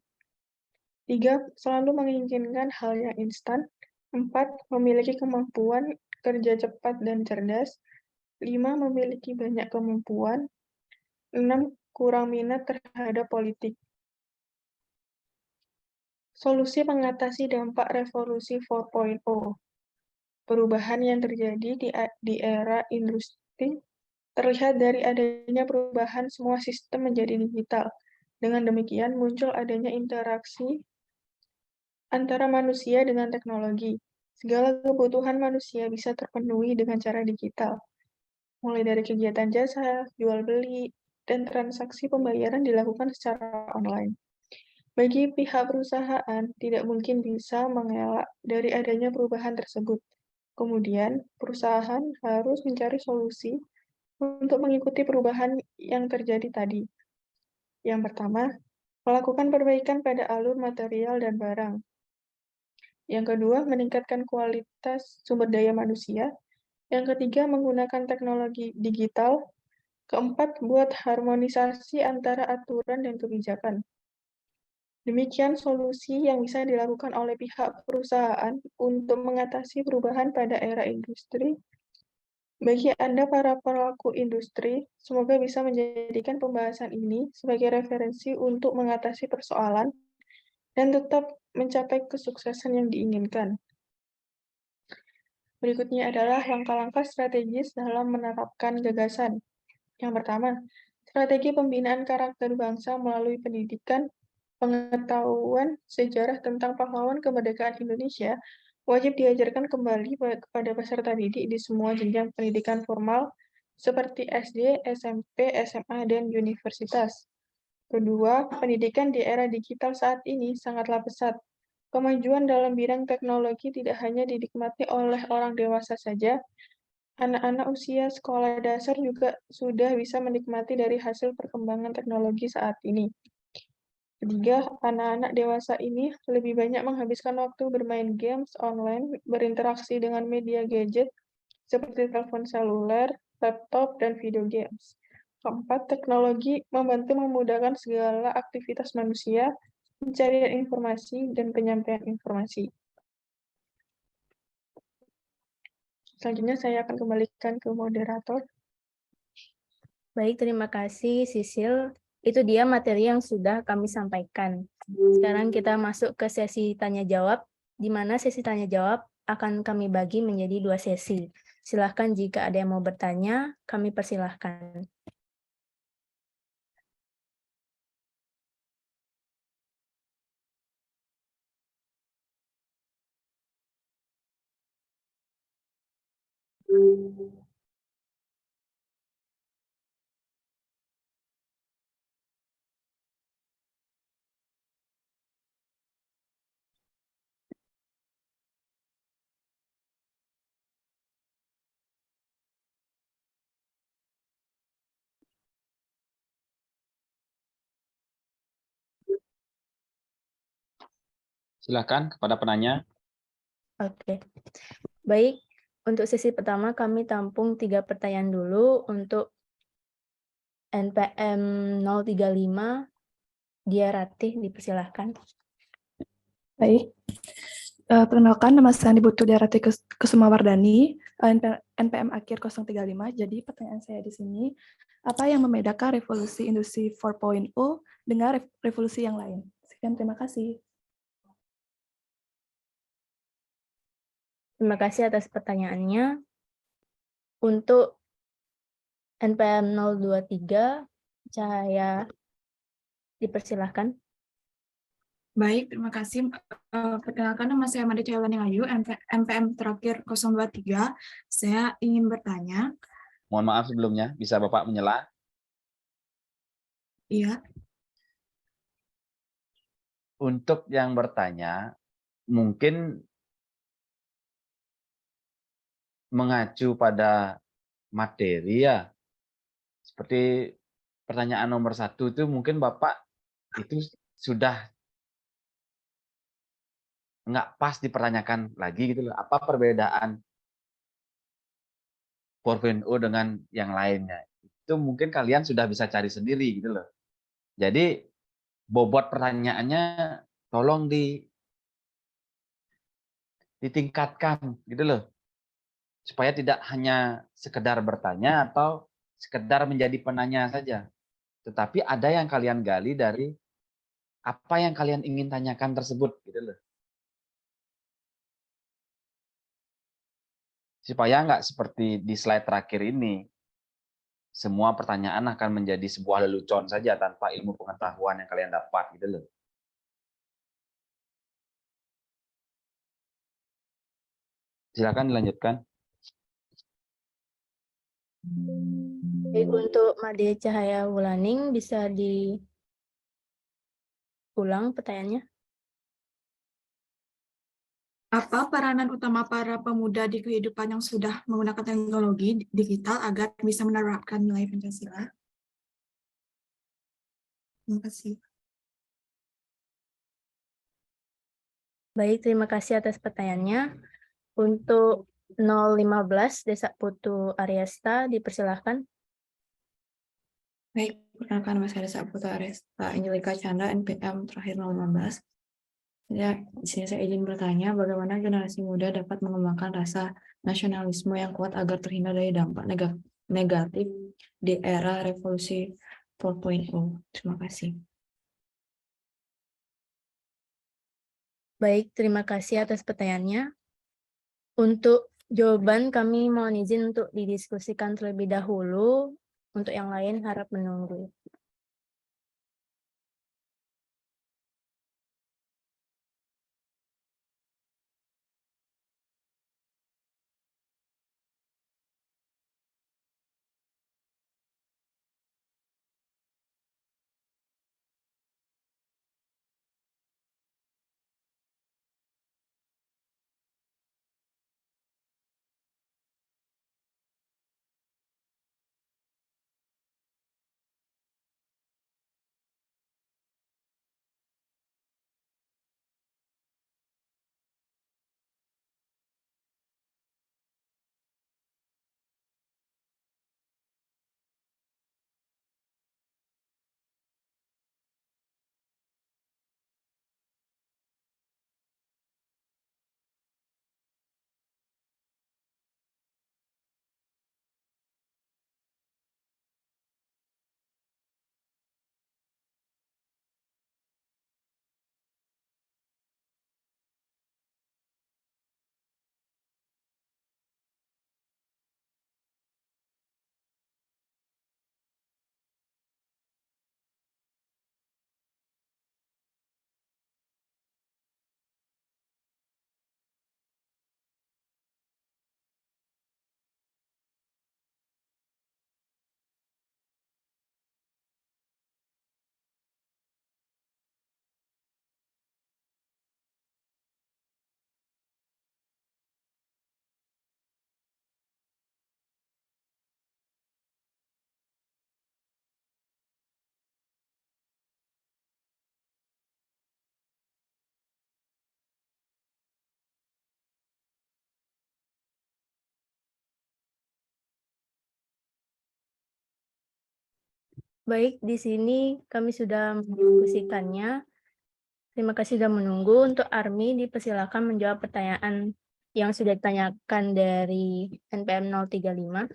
3. Selalu menginginkan hal yang instan. 4. Memiliki kemampuan kerja cepat dan cerdas. 5. Memiliki banyak kemampuan. 6. Kurang minat terhadap politik. Solusi mengatasi dampak revolusi 4.0. Perubahan yang terjadi di era industri terlihat dari adanya perubahan semua sistem menjadi digital. Dengan demikian, muncul adanya interaksi antara manusia dengan teknologi. Segala kebutuhan manusia bisa terpenuhi dengan cara digital. Mulai dari kegiatan jasa, jual beli, dan transaksi pembayaran dilakukan secara online. Bagi pihak perusahaan, tidak mungkin bisa mengelak dari adanya perubahan tersebut. Kemudian, perusahaan harus mencari solusi untuk mengikuti perubahan yang terjadi tadi. Yang pertama, melakukan perbaikan pada alur material dan barang. Yang kedua, meningkatkan kualitas sumber daya manusia. Yang ketiga, menggunakan teknologi digital. Keempat, buat harmonisasi antara aturan dan kebijakan. Demikian solusi yang bisa dilakukan oleh pihak perusahaan untuk mengatasi perubahan pada era industri. Bagi Anda para pelaku industri, semoga bisa menjadikan pembahasan ini sebagai referensi untuk mengatasi persoalan dan tetap mencapai kesuksesan yang diinginkan. Berikutnya adalah langkah-langkah strategis dalam menerapkan gagasan. Yang pertama, strategi pembinaan karakter bangsa melalui pendidikan. Pengetahuan sejarah tentang pahlawan kemerdekaan Indonesia wajib diajarkan kembali kepada peserta didik di semua jenjang pendidikan formal seperti SD, SMP, SMA, dan universitas. Kedua, pendidikan di era digital saat ini sangatlah pesat. Kemajuan dalam bidang teknologi tidak hanya dinikmati oleh orang dewasa saja, anak-anak usia sekolah dasar juga sudah bisa menikmati dari hasil perkembangan teknologi saat ini. Ketiga, anak-anak dewasa ini lebih banyak menghabiskan waktu bermain games online, berinteraksi dengan media gadget seperti telepon seluler, laptop, dan video games. Keempat, teknologi membantu memudahkan segala aktivitas manusia, pencarian informasi, dan penyampaian informasi. Selanjutnya saya akan kembalikan ke moderator. Baik, terima kasih Sisil. Itu dia materi yang sudah kami sampaikan. Sekarang kita masuk ke sesi tanya-jawab, di mana sesi tanya-jawab akan kami bagi menjadi 2 sesi. Silahkan jika ada yang mau bertanya, kami persilahkan. Silakan kepada penanya. Oke, baik. Untuk sesi pertama kami tampung 3 pertanyaan dulu untuk NPM 035. Dia Ratih, dipersilahkan. Baik. Perkenalkan, nama saya Nibutu Diarati Kusumawardani, NPM akhir 035. Jadi pertanyaan saya di sini, apa yang membedakan revolusi industri 4.0 dengan revolusi yang lain? Sekian, terima kasih. Terima kasih atas pertanyaannya. Untuk NPM 023, Cahaya, dipersilahkan. Baik, terima kasih. Perkenalkan, nama saya Made Cahyawani Ayu, NPM terakhir 023. Saya ingin bertanya. Mohon maaf sebelumnya, bisa Bapak menyela? Iya. Untuk yang bertanya, mungkin mengacu pada materi ya. Seperti pertanyaan nomor 1 itu mungkin Bapak itu sudah nggak pas dipertanyakan lagi gitu loh. Apa perbedaan 4.0 dengan yang lainnya? Itu mungkin kalian sudah bisa cari sendiri gitu loh. Jadi bobot pertanyaannya tolong ditingkatkan gitu loh. Supaya tidak hanya sekedar bertanya atau sekedar menjadi penanya saja. Tetapi ada yang kalian gali dari apa yang kalian ingin tanyakan tersebut gitu loh. Supaya nggak seperti di slide terakhir ini, semua pertanyaan akan menjadi sebuah lelucon saja tanpa ilmu pengetahuan yang kalian dapat gitu loh. Silakan dilanjutkan. Baik, untuk Made Cahaya Wulaning bisa diulang pertanyaannya. Apa peranan utama para pemuda di kehidupan yang sudah menggunakan teknologi digital agar bisa menerapkan nilai Pancasila? Terima kasih. Baik, terima kasih atas pertanyaannya. Untuk 015, Desa Putu Aryasta, dipersilahkan. Baik, perkenalkan nama saya Desa Putu Aryasta Angelika Chandra, NPM terakhir 015. Ya, di sini saya izin bertanya, bagaimana generasi muda dapat mengembangkan rasa nasionalisme yang kuat agar terhindar dari dampak negatif di era revolusi 4.0. Terima kasih. Baik, terima kasih atas pertanyaannya. Untuk jawaban kami mohon izin untuk didiskusikan terlebih dahulu. Untuk yang lain harap menunggu. Baik, di sini kami sudah mendiskusikannya. Terima kasih sudah menunggu. Untuk Armi, dipersilakan menjawab pertanyaan yang sudah ditanyakan dari NPM 035.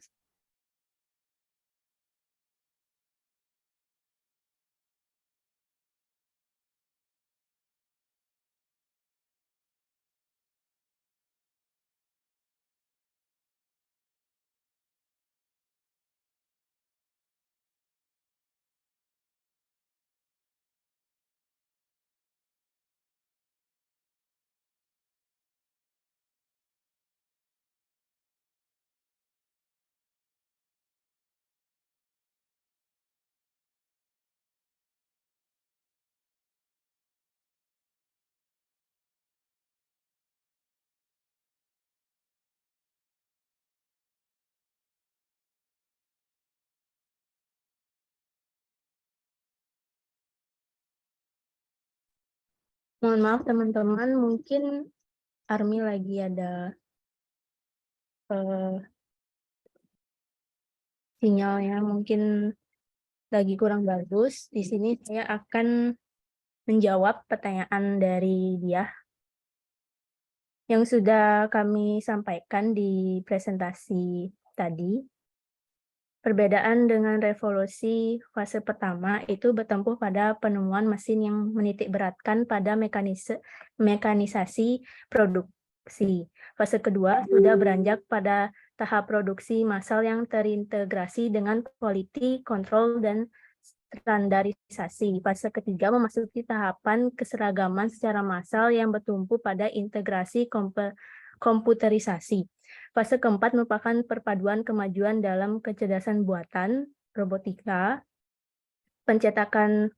Mohon maaf teman-teman, mungkin Armi lagi ada sinyalnya mungkin lagi kurang bagus. Di sini saya akan menjawab pertanyaan dari dia yang sudah kami sampaikan di presentasi tadi. Perbedaan dengan revolusi fase pertama itu bertempuh pada penemuan mesin yang menitik beratkan pada mekanisasi produksi. Fase kedua sudah beranjak pada tahap produksi massal yang terintegrasi dengan quality control dan standarisasi. Fase ketiga memasuki tahapan keseragaman secara massal yang bertumpu pada integrasi komputerisasi. Fase keempat merupakan perpaduan kemajuan dalam kecerdasan buatan, robotika, pencetakan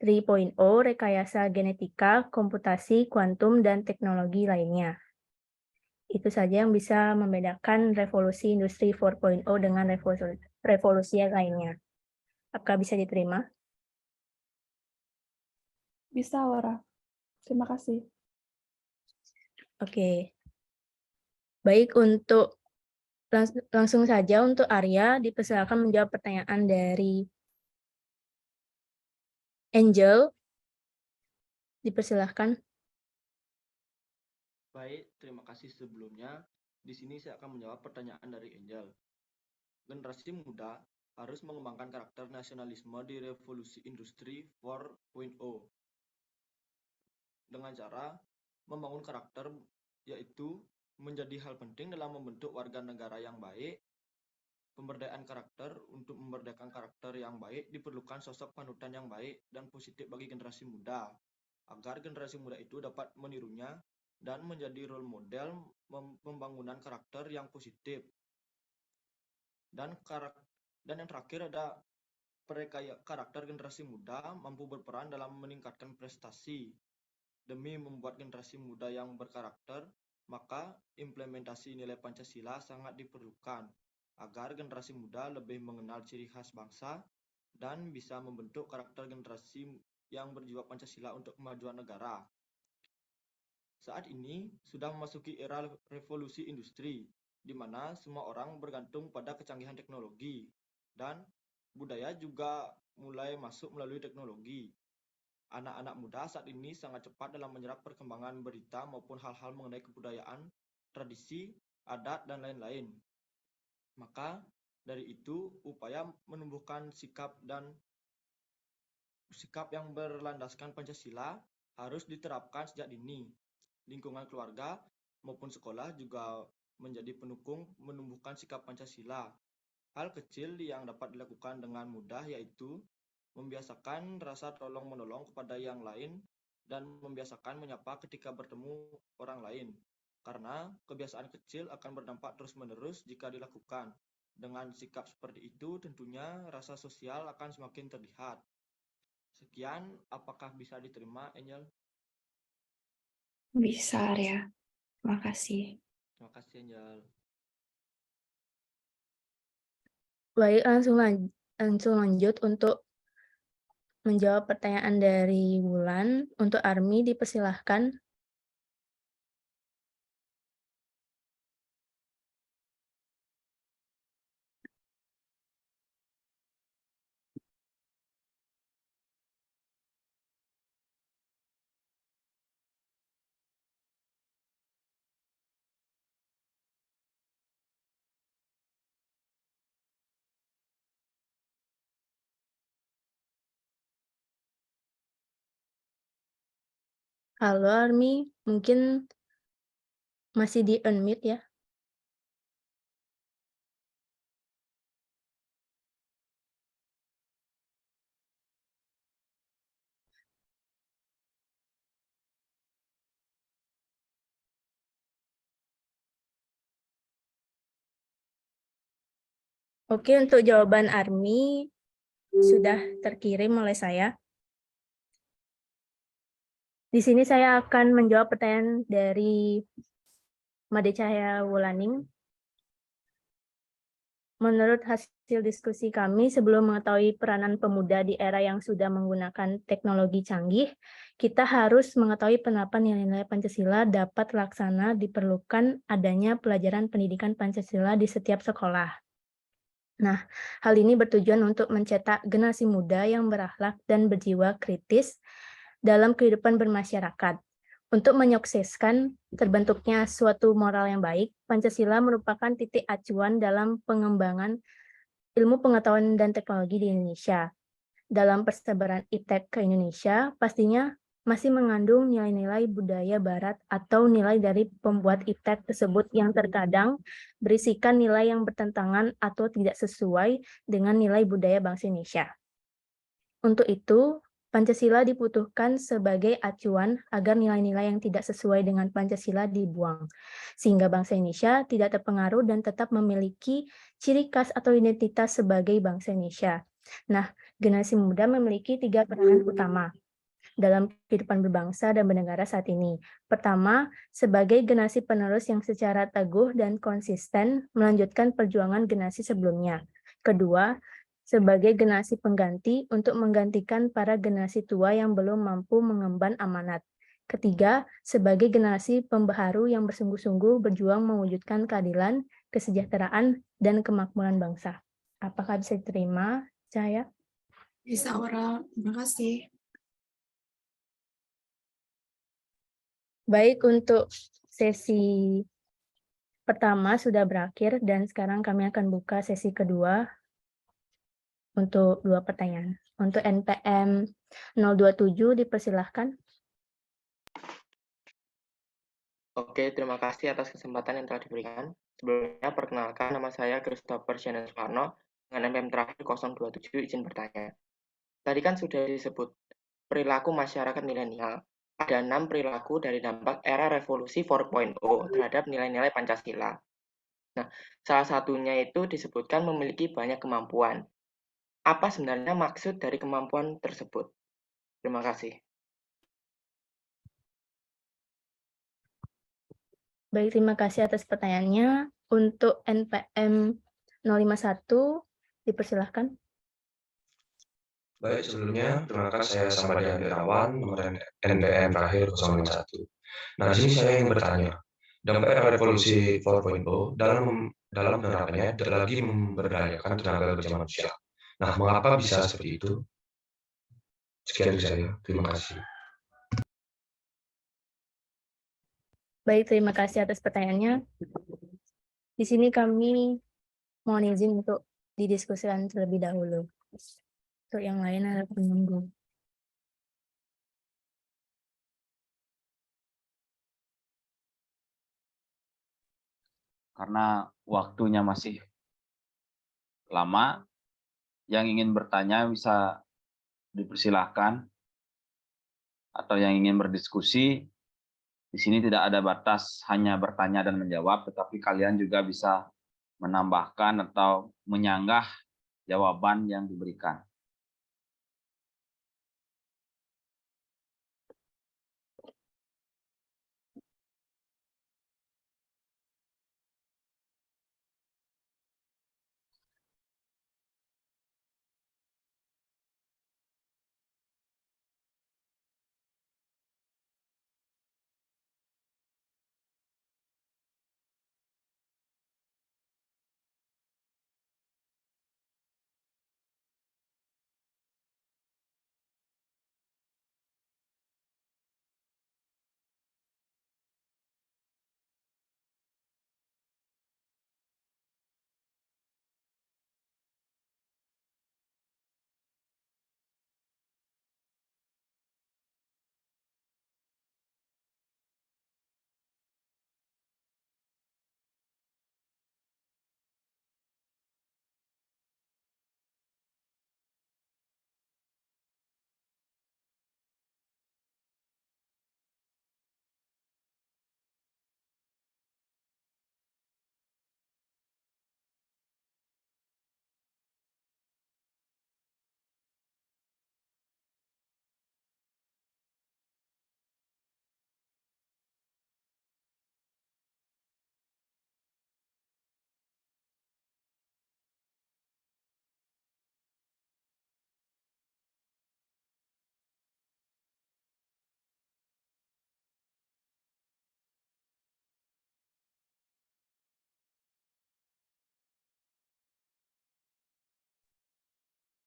3.0, rekayasa genetika, komputasi, kuantum, dan teknologi lainnya. Itu saja yang bisa membedakan revolusi industri 4.0 dengan revolusi lainnya. Apakah bisa diterima? Bisa, Laura. Terima kasih. Oke. Baik, untuk langsung saja untuk Arya, dipersilakan menjawab pertanyaan dari Angel. Dipersilahkan. Baik, terima kasih sebelumnya. Di sini saya akan menjawab pertanyaan dari Angel. Generasi muda harus mengembangkan karakter nasionalisme di revolusi industri 4.0 dengan cara membangun karakter, yaitu menjadi hal penting dalam membentuk warga negara yang baik. Pemberdayaan karakter. Untuk memberdayakan karakter yang baik diperlukan sosok panutan yang baik dan positif bagi generasi muda, agar generasi muda itu dapat menirunya dan menjadi role model pembangunan karakter yang positif. Dan yang terakhir ada karakter generasi muda mampu berperan dalam meningkatkan prestasi. Demi membuat generasi muda yang berkarakter, maka implementasi nilai Pancasila sangat diperlukan agar generasi muda lebih mengenal ciri khas bangsa dan bisa membentuk karakter generasi yang berjiwa Pancasila untuk kemajuan negara. Saat ini sudah memasuki era revolusi industri, di mana semua orang bergantung pada kecanggihan teknologi, dan budaya juga mulai masuk melalui teknologi. Anak-anak muda saat ini sangat cepat dalam menyerap perkembangan berita maupun hal-hal mengenai kebudayaan, tradisi, adat, dan lain-lain. Maka dari itu, upaya menumbuhkan sikap yang berlandaskan Pancasila harus diterapkan sejak dini. Lingkungan keluarga maupun sekolah juga menjadi pendukung menumbuhkan sikap Pancasila. Hal kecil yang dapat dilakukan dengan mudah yaitu membiasakan rasa tolong-menolong kepada yang lain dan membiasakan menyapa ketika bertemu orang lain. Karena kebiasaan kecil akan berdampak terus-menerus jika dilakukan. Dengan sikap seperti itu, tentunya rasa sosial akan semakin terlihat. Sekian, apakah bisa diterima, Angel? Bisa, Arya. Terima kasih. Terima kasih, Angel. Baik, langsung lanjut untuk menjawab pertanyaan dari Wulan. Untuk Armi, dipersilahkan. Halo Armi, mungkin masih di unmute ya. Oke, untuk jawaban Armi sudah terkirim oleh saya. Di sini saya akan menjawab pertanyaan dari Made Cahya Wulaning. Menurut hasil diskusi kami, sebelum mengetahui peranan pemuda di era yang sudah menggunakan teknologi canggih, kita harus mengetahui kenapa nilai-nilai Pancasila dapat terlaksana diperlukan adanya pelajaran pendidikan Pancasila di setiap sekolah. Nah, hal ini bertujuan untuk mencetak generasi muda yang berakhlak dan berjiwa kritis dalam kehidupan bermasyarakat. Untuk menyukseskan terbentuknya suatu moral yang baik, Pancasila merupakan titik acuan dalam pengembangan ilmu pengetahuan dan teknologi di Indonesia. Dalam persebaran iptek ke Indonesia, pastinya masih mengandung nilai-nilai budaya barat atau nilai dari pembuat iptek tersebut yang terkadang berisikan nilai yang bertentangan atau tidak sesuai dengan nilai budaya bangsa Indonesia. Untuk itu, Pancasila dibutuhkan sebagai acuan agar nilai-nilai yang tidak sesuai dengan Pancasila dibuang, sehingga bangsa Indonesia tidak terpengaruh dan tetap memiliki ciri khas atau identitas sebagai bangsa Indonesia. Nah, generasi muda memiliki 3 peranan utama dalam kehidupan berbangsa dan bernegara saat ini. Pertama, sebagai generasi penerus yang secara teguh dan konsisten melanjutkan perjuangan generasi sebelumnya. Kedua, sebagai generasi pengganti untuk menggantikan para generasi tua yang belum mampu mengemban amanat. Ketiga, sebagai generasi pembaharu yang bersungguh-sungguh berjuang mewujudkan keadilan, kesejahteraan, dan kemakmuran bangsa. Apakah bisa diterima, Cahaya? Bisa, Aura. Terima kasih. Baik, untuk sesi pertama sudah berakhir dan sekarang kami akan buka sesi kedua untuk 2 pertanyaan. Untuk NPM 027 dipersilahkan. Oke, terima kasih atas kesempatan yang telah diberikan. Sebelumnya, perkenalkan nama saya Christopher Shannon Soekarno dengan NPM terakhir 027 izin bertanya. Tadi kan sudah disebut perilaku masyarakat milenial. Ada 6 perilaku dari dampak era revolusi 4.0 terhadap nilai-nilai Pancasila. Nah, salah satunya itu disebutkan memiliki banyak kemampuan. Apa sebenarnya maksud dari kemampuan tersebut? Terima kasih. Baik, terima kasih atas pertanyaannya. Untuk NPM 051 dipersilahkan. Baik, sebelumnya terima kasih saya Samadhi Irawan, nomor NPM terakhir 051. Nah, di sini saya ingin bertanya, dampak era revolusi 4.0 dalam penerapannya lagi memberdayakan tenaga kerja manusia. Nah, mengapa bisa seperti itu? Sekian dari saya. Terima kasih. Baik, terima kasih atas pertanyaannya. Di sini kami mohon izin untuk didiskusikan terlebih dahulu. Untuk yang lain ada penunggu. Karena waktunya masih lama, yang ingin bertanya bisa dipersilahkan, atau yang ingin berdiskusi, di sini tidak ada batas hanya bertanya dan menjawab, tetapi kalian juga bisa menambahkan atau menyanggah jawaban yang diberikan.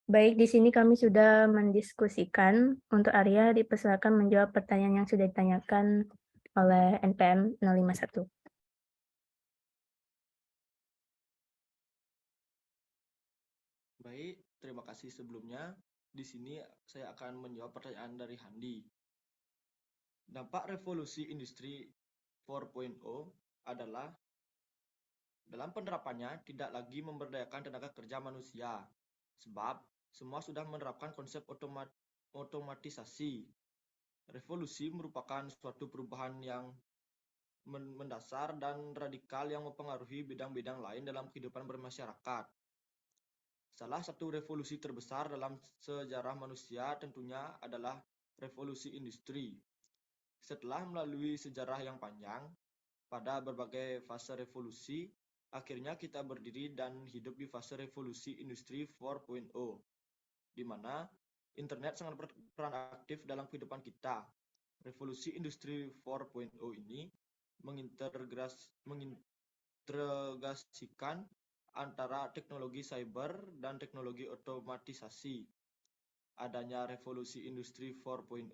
Baik, di sini kami sudah mendiskusikan. Untuk Arya dipersilakan menjawab pertanyaan yang sudah ditanyakan oleh NPM 051. Baik, terima kasih sebelumnya. Di sini saya akan menjawab pertanyaan dari Handi. Dampak revolusi industri 4.0 adalah dalam penerapannya tidak lagi memberdayakan tenaga kerja manusia, sebab semua sudah menerapkan konsep otomatisasi. Revolusi merupakan suatu perubahan yang mendasar dan radikal yang mempengaruhi bidang-bidang lain dalam kehidupan bermasyarakat. Salah satu revolusi terbesar dalam sejarah manusia tentunya adalah revolusi industri. Setelah melalui sejarah yang panjang, pada berbagai fase revolusi, akhirnya kita berdiri dan hidup di fase revolusi industri 4.0, di mana internet sangat berperan aktif dalam kehidupan kita. Revolusi industri 4.0 ini mengintegrasikan antara teknologi cyber dan teknologi otomatisasi. Adanya revolusi industri 4.0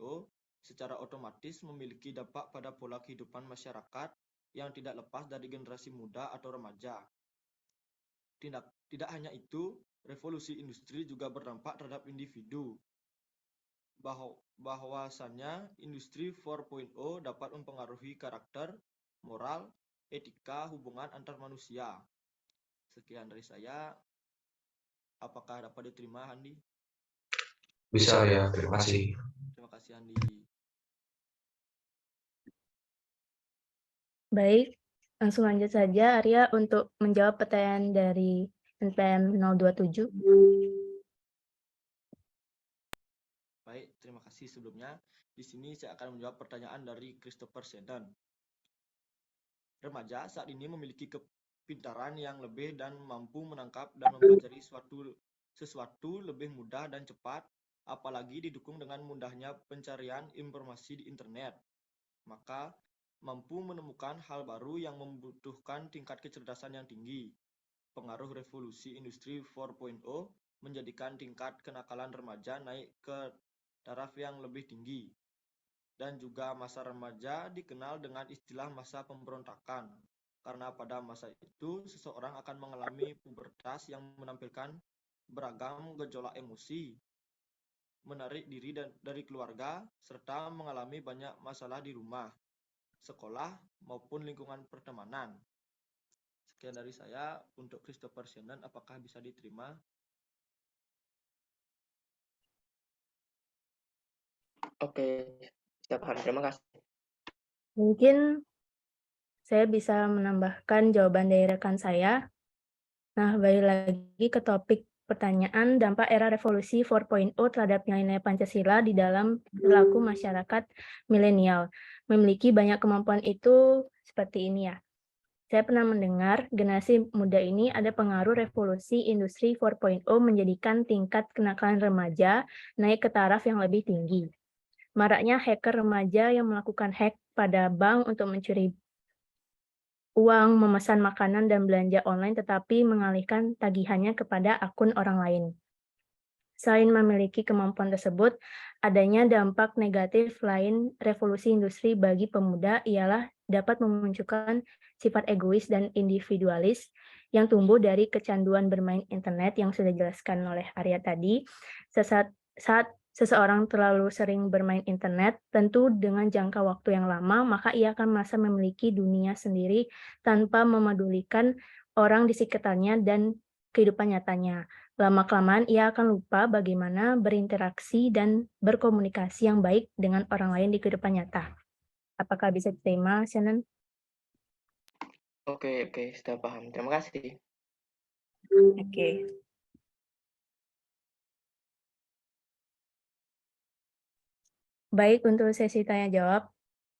secara otomatis memiliki dampak pada pola kehidupan masyarakat yang tidak lepas dari generasi muda atau remaja. Tidak hanya itu, revolusi industri juga berdampak terhadap individu. Bahwasannya industri 4.0 dapat mempengaruhi karakter, moral, etika, hubungan antar manusia. Sekian dari saya. Apakah dapat diterima, Handi? Bisa ya, terima kasih. Terima kasih, Handi. Baik, langsung lanjut saja Arya untuk menjawab pertanyaan dari NPM 027. Baik, terima kasih sebelumnya. Di sini saya akan menjawab pertanyaan dari Christopher Seden. Remaja saat ini memiliki kepintaran yang lebih dan mampu menangkap dan mempelajari sesuatu lebih mudah dan cepat, apalagi didukung dengan mudahnya pencarian informasi di internet. Maka mampu menemukan hal baru yang membutuhkan tingkat kecerdasan yang tinggi. Pengaruh revolusi industri 4.0 menjadikan tingkat kenakalan remaja naik ke taraf yang lebih tinggi. Dan juga masa remaja dikenal dengan istilah masa pemberontakan, karena pada masa itu seseorang akan mengalami pubertas yang menampilkan beragam gejolak emosi, menarik diri dari keluarga, serta mengalami banyak masalah di rumah, sekolah, maupun lingkungan pertemanan. Sekian dari saya. Untuk Christopher Shannon, apakah bisa diterima? Oke, sudah paham. Terima kasih. Mungkin saya bisa menambahkan jawaban dari rekan saya. Nah, balik lagi ke topik pertanyaan dampak era revolusi 4.0 terhadap nilai-nilai Pancasila di dalam perilaku masyarakat milenial. Memiliki banyak kemampuan itu seperti ini ya. Saya pernah mendengar generasi muda ini ada pengaruh revolusi industri 4.0 menjadikan tingkat kenakalan remaja naik ke taraf yang lebih tinggi. Maraknya hacker remaja yang melakukan hack pada bank untuk mencuri uang, memesan makanan dan belanja online tetapi mengalihkan tagihannya kepada akun orang lain. Selain memiliki kemampuan tersebut, adanya dampak negatif lain revolusi industri bagi pemuda ialah dapat memunculkan sifat egois dan individualis yang tumbuh dari kecanduan bermain internet yang sudah dijelaskan oleh Arya tadi. Saat seseorang terlalu sering bermain internet, tentu dengan jangka waktu yang lama, maka ia akan merasa memiliki dunia sendiri tanpa memedulikan orang di sekitarnya dan kehidupan nyatanya. Lama-kelamaan ia akan lupa bagaimana berinteraksi dan berkomunikasi yang baik dengan orang lain di kehidupan nyata. Apakah bisa diterima, Shannon? Oke, sudah paham. Terima kasih. Oke. Baik, untuk sesi tanya-jawab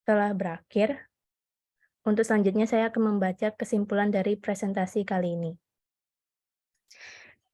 telah berakhir. Untuk selanjutnya saya akan membaca kesimpulan dari presentasi kali ini.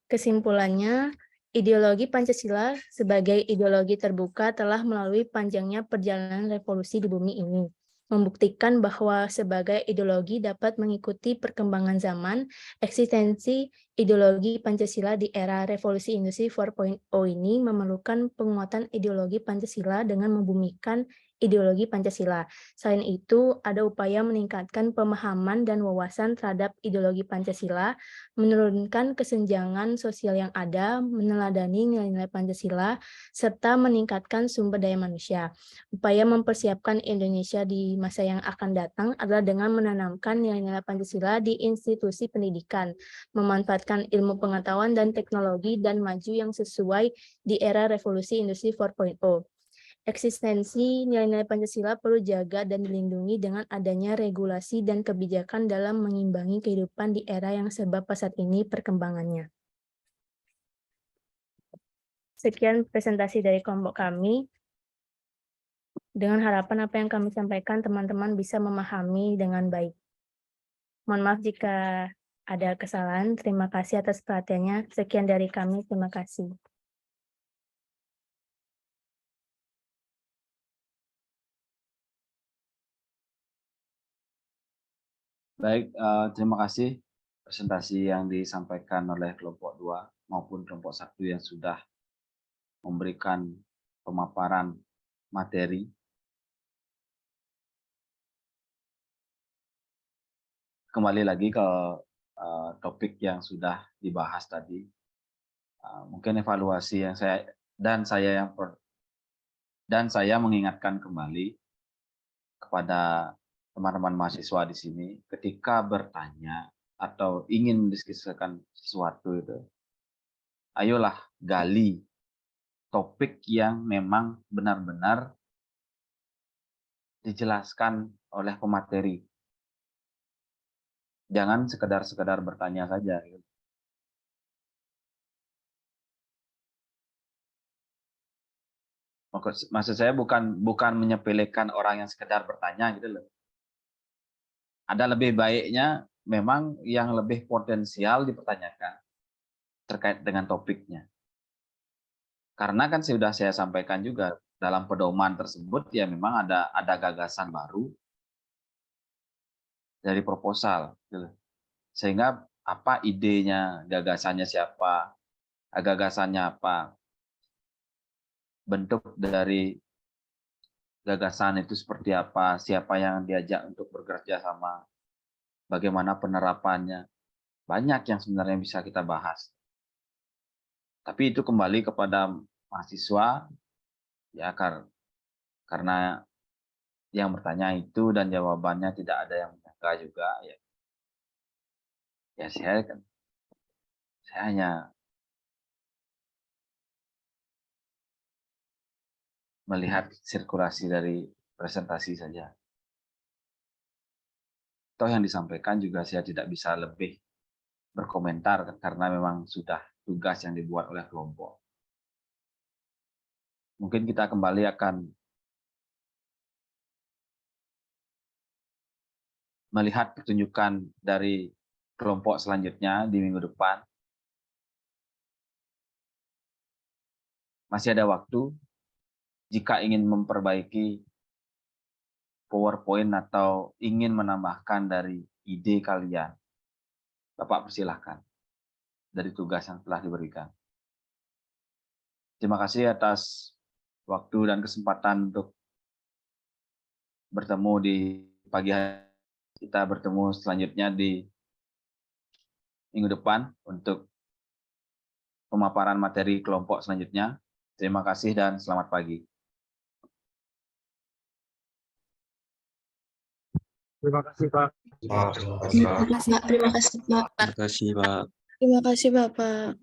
Kesimpulannya, ideologi Pancasila sebagai ideologi terbuka telah melalui panjangnya perjalanan revolusi di bumi ini. membuktikan bahwa sebagai ideologi dapat mengikuti perkembangan zaman, eksistensi ideologi Pancasila di era revolusi industri 4.0 ini memerlukan penguatan ideologi Pancasila dengan membumikan ideologi Pancasila. Selain itu, ada upaya meningkatkan pemahaman dan wawasan terhadap ideologi Pancasila, menurunkan kesenjangan sosial yang ada, meneladani nilai-nilai Pancasila, serta meningkatkan sumber daya manusia. Upaya mempersiapkan Indonesia di masa yang akan datang adalah dengan menanamkan nilai-nilai Pancasila di institusi pendidikan, memanfaatkan ilmu pengetahuan dan teknologi dan maju yang sesuai di era revolusi industri 4.0. Eksistensi nilai-nilai Pancasila perlu jaga dan dilindungi dengan adanya regulasi dan kebijakan dalam mengimbangi kehidupan di era yang serba pesat ini perkembangannya. Sekian presentasi dari kelompok kami. Dengan harapan apa yang kami sampaikan teman-teman bisa memahami dengan baik. Mohon maaf jika ada kesalahan. Terima kasih atas perhatiannya. Sekian dari kami. Terima kasih. Baik, terima kasih presentasi yang disampaikan oleh kelompok 2 maupun kelompok 1 yang sudah memberikan pemaparan materi. Kembali lagi ke topik yang sudah dibahas tadi. Mungkin evaluasi yang saya mengingatkan kembali kepada teman-teman mahasiswa di sini, ketika bertanya atau ingin mendiskusikan sesuatu itu, ayolah gali topik yang memang benar-benar dijelaskan oleh pemateri. Jangan sekedar bertanya saja. Maksud saya bukan menyepelekan orang yang sekedar bertanya gitu loh. Ada lebih baiknya memang yang lebih potensial dipertanyakan terkait dengan topiknya. Karena kan sudah saya sampaikan juga dalam pedoman tersebut ya memang ada gagasan baru dari proposal gitu. Sehingga apa idenya, gagasannya siapa, gagasannya apa, bentuk dari gagasan itu seperti apa, siapa yang diajak untuk bekerja sama, bagaimana penerapannya. Banyak yang sebenarnya bisa kita bahas. Tapi itu kembali kepada mahasiswa, ya karena yang bertanya itu dan jawabannya tidak ada yang menyangka juga. Ya saya hanya melihat sirkulasi dari presentasi saja. Toh yang disampaikan juga saya tidak bisa lebih berkomentar karena memang sudah tugas yang dibuat oleh kelompok. Mungkin kita kembali akan melihat pertunjukan dari kelompok selanjutnya di minggu depan. Masih ada waktu. Jika ingin memperbaiki PowerPoint atau ingin menambahkan dari ide kalian, Bapak persilahkan dari tugas yang telah diberikan. Terima kasih atas waktu dan kesempatan untuk bertemu di pagi hari. Kita bertemu selanjutnya di minggu depan untuk pemaparan materi kelompok selanjutnya. Terima kasih dan selamat pagi. Terima kasih, Pak. Terima kasih, Pak. Terima kasih, Pak. Terima kasih, Bapak.